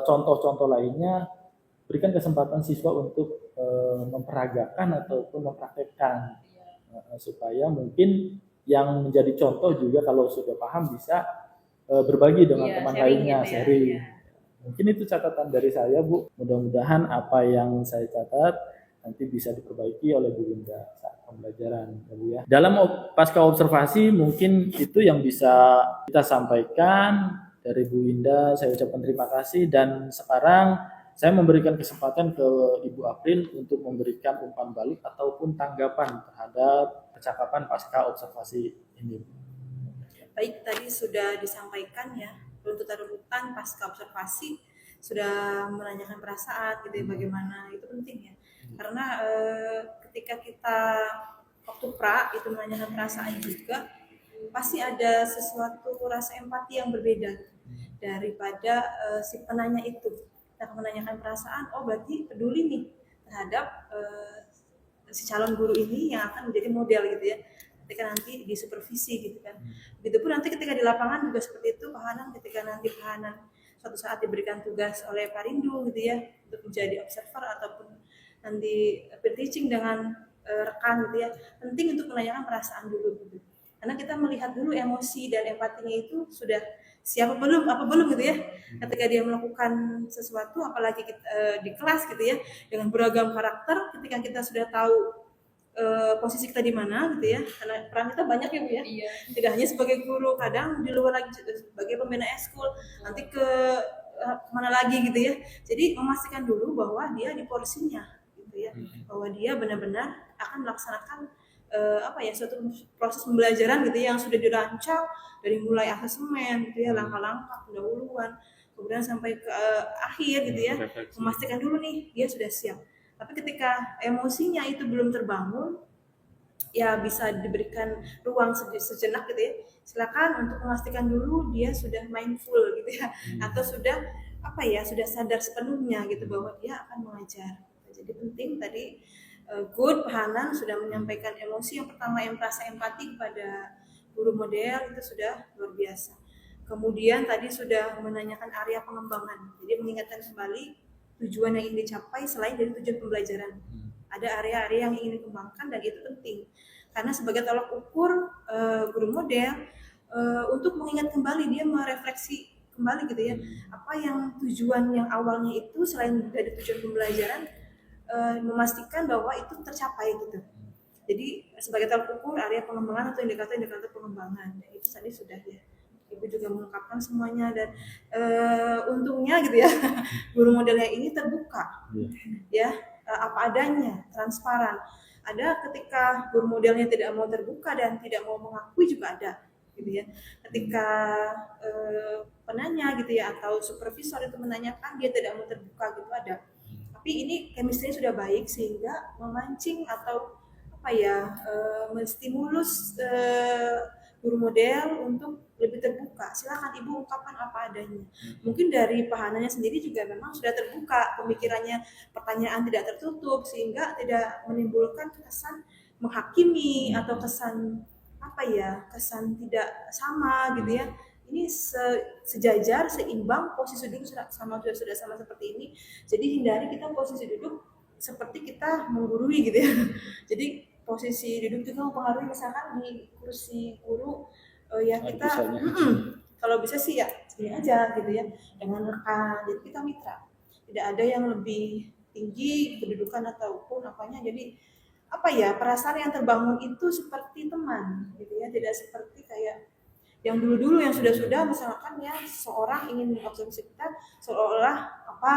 contoh-contoh lainnya, berikan kesempatan siswa untuk memperagakan ataupun mempraktekkan, supaya mungkin yang menjadi contoh juga kalau sudah paham bisa berbagi dengan teman lainnya, sharing. Mungkin itu catatan dari saya Bu. Mudah-mudahan apa yang saya catat nanti bisa diperbaiki oleh Bu Winda saat pembelajaran ya Bu ya. Dalam pasca observasi mungkin itu yang bisa kita sampaikan dari Bu Winda. Saya ucapkan terima kasih, dan sekarang saya memberikan kesempatan ke Ibu April untuk memberikan umpan balik ataupun tanggapan terhadap percakapan pasca observasi ini. Baik, tadi sudah disampaikan ya, runtutan-runtutan pasca observasi, sudah menanyakan perasaan gitu ya, bagaimana itu penting ya. Karena ketika kita waktu pra itu menanyakan perasaan juga, pasti ada sesuatu rasa empati yang berbeda daripada si penanya itu. Kita menanyakan perasaan, oh berarti peduli nih terhadap si calon guru ini yang akan menjadi model gitu ya, ketika nanti di supervisi gitu kan. Begitupun nanti ketika di lapangan juga seperti itu, Pak Hanan, ketika nanti Pak Hanan suatu saat diberikan tugas oleh Pak Rindu gitu ya, untuk menjadi observer ataupun nanti peer teaching dengan rekan gitu ya, penting untuk menanyakan perasaan dulu gitu. Karena kita melihat dulu emosi dan empatinya itu sudah siapa apa belum gitu ya. Ketika dia melakukan sesuatu, apalagi kita, di kelas gitu ya, dengan beragam karakter, ketika kita sudah tahu posisi kita di mana gitu ya, karena peran kita banyak ya Bu ya, tidak hanya sebagai guru, kadang di luar lagi sebagai pembina eskul, nanti ke mana lagi gitu ya. Jadi memastikan dulu bahwa dia di porsinya gitu ya, bahwa dia benar-benar akan melaksanakan suatu proses pembelajaran gitu ya, yang sudah dirancang dari mulai asesmen gitu ya, langkah-langkah pendahuluan, kemudian sampai ke akhir gitu ya, memastikan dulu nih dia sudah siap. Tapi ketika emosinya itu belum terbangun, ya bisa diberikan ruang sejenak gitu ya, silakan untuk memastikan dulu dia sudah mindful gitu ya, atau sudah sudah sadar sepenuhnya gitu bahwa dia akan mengajar. Jadi penting tadi good Pak Hanan sudah menyampaikan emosi yang pertama, yang merasa empati kepada guru model, itu sudah luar biasa. Kemudian tadi sudah menanyakan area pengembangan, jadi mengingatkan kembali tujuan yang ingin dicapai selain dari tujuan pembelajaran. Ada area-area yang ingin dikembangkan dan itu penting karena sebagai tolak ukur guru model untuk mengingat kembali, dia merefleksi kembali gitu ya, apa yang tujuan yang awalnya itu selain dari tujuan pembelajaran, memastikan bahwa itu tercapai gitu. Jadi sebagai tolak ukur area pengembangan atau indikator-indikator pengembangan, dan itu tadi sudah ya Ibu juga mengungkapkan semuanya. Dan untungnya gitu ya guru modelnya ini terbuka ya, apa adanya, transparan. Ada ketika guru modelnya tidak mau terbuka dan tidak mau mengakui juga ada gitu ya, ketika penanya gitu ya atau supervisor itu menanyakan dia tidak mau terbuka gitu ada. Tapi ini chemistry sudah baik sehingga memancing atau menstimulus guru model untuk lebih terbuka. Silakan Ibu ungkapkan apa adanya. Mungkin dari Pak Hanannya sendiri juga memang sudah terbuka pemikirannya, pertanyaan tidak tertutup sehingga tidak menimbulkan kesan menghakimi atau kesan kesan tidak sama gitu ya. Ini sejajar, seimbang, posisi duduk sudah sama seperti ini. Jadi hindari kita posisi duduk seperti kita menggurui gitu ya. Jadi posisi duduk itu mempengaruhi, misalkan di kursi guru kita kalau bisa sih ya sini aja gitu ya, dengan rekan. Jadi kita mitra, tidak ada yang lebih tinggi kedudukan ataupun apanya. Jadi perasaan yang terbangun itu seperti teman gitu ya, tidak seperti kayak yang dulu-dulu yang sudah-sudah misalkan ya seorang ingin mengobservasi kita seolah-olah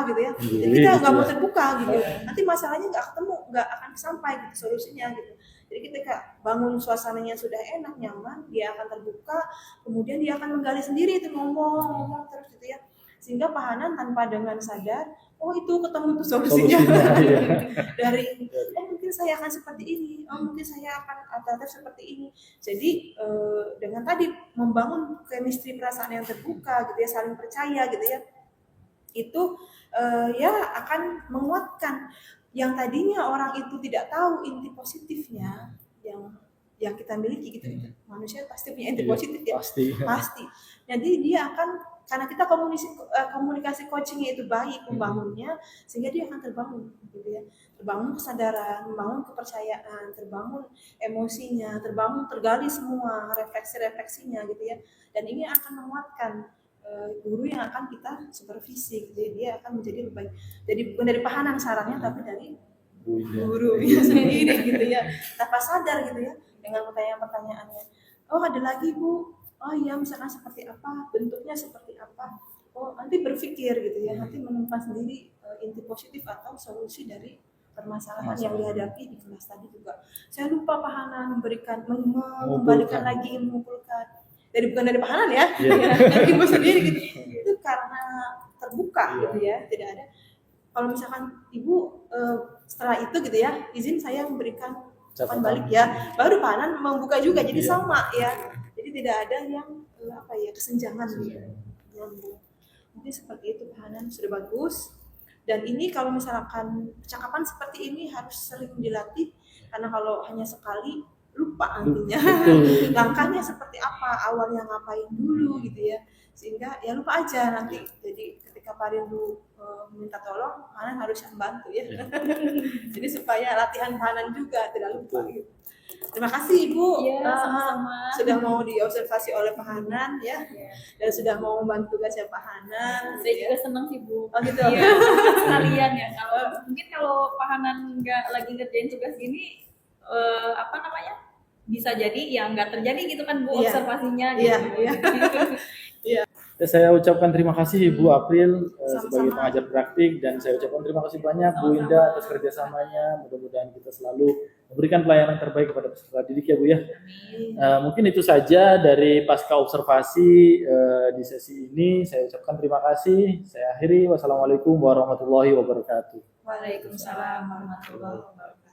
gitu ya, jadi kita nggak mau terbuka gitu, nanti masalahnya nggak ketemu, nggak akan sampai gitu solusinya gitu. Jadi ketika bangun suasananya sudah enak, nyaman, dia akan terbuka, kemudian dia akan menggali sendiri itu, ngomong terus gitu ya, sehingga Pak Hanan tanpa dengan sadar, itu ketemu tuh solusinya. Dari mungkin saya akan seperti ini, mungkin saya akan alternatif seperti ini. Jadi dengan tadi membangun chemistry perasaan yang terbuka gitu ya, saling percaya gitu ya, itu akan menguatkan yang tadinya orang itu tidak tahu inti positifnya yang kita miliki gitu. Manusia pasti punya inti positif ya, pasti. Jadi dia akan, karena kita komunikasi coachingnya itu baik membangunnya, sehingga dia akan terbangun gitu ya, terbangun kesadaran, membangun kepercayaan, terbangun emosinya, tergali semua refleksinya gitu ya. Dan ini akan menguatkan guru yang akan kita supervisi gitu ya. Dia akan menjadi lebih baik. Jadi bukan dari Pak Hanan sarannya, tapi dari guru sendiri gitu ya, tanpa sadar gitu ya, dengan pertanyaan-pertanyaannya. Ada lagi Bu, iya misalkan seperti apa, bentuknya seperti apa, nanti berpikir gitu ya, nanti menemukan sendiri inti positif atau solusi dari permasalahan yang dihadapi di kelas tadi juga. Saya lupa Pak Hanan mengembalikan lagi, mengumpulkan bukan dari Pak Hanan ya, dari Ibu sendiri gitu. Itu karena terbuka gitu ya, tidak ada. Kalau misalkan Ibu setelah itu gitu ya, izin saya memberikan catatan balik ya, baru Pak Hanan membuka juga, jadi sama ya. Jadi tidak ada yang kesenjangan gitu. Mungkin seperti itu Pak Hanan, sudah bagus. Dan ini kalau misalkan percakapan seperti ini harus sering dilatih, karena kalau hanya sekali lupa nantinya langkahnya seperti apa, awalnya ngapain dulu gitu ya, sehingga ya lupa aja nanti. Jadi ketika Pak Rindu minta tolong, Hanan harus membantu ya. Jadi supaya latihan Hanan juga tidak lupa gitu. Terima kasih Ibu sama-sama. Sudah mau diobservasi oleh Pak Hanan ya, dan sudah mau membantu tugasnya Pak Hanan. Saya juga senang sih Bu. Gitu. Iya, sekalian ya. Kalau Pak Hanan nggak lagi ngerjain tugas gini, bisa jadi ya nggak terjadi gitu kan Bu, observasinya gitu. Iya. Ya, saya ucapkan terima kasih Ibu April sebagai Sama-sama. pengajar praktik, dan saya ucapkan terima kasih banyak Bu Indah atas kerjasamanya. Mudah-mudahan kita selalu memberikan pelayanan terbaik kepada peserta didik ya Bu ya. Mungkin itu saja dari pasca observasi di sesi ini. Saya ucapkan terima kasih. Saya akhiri. Wassalamualaikum warahmatullahi wabarakatuh. Waalaikumsalam warahmatullahi wabarakatuh.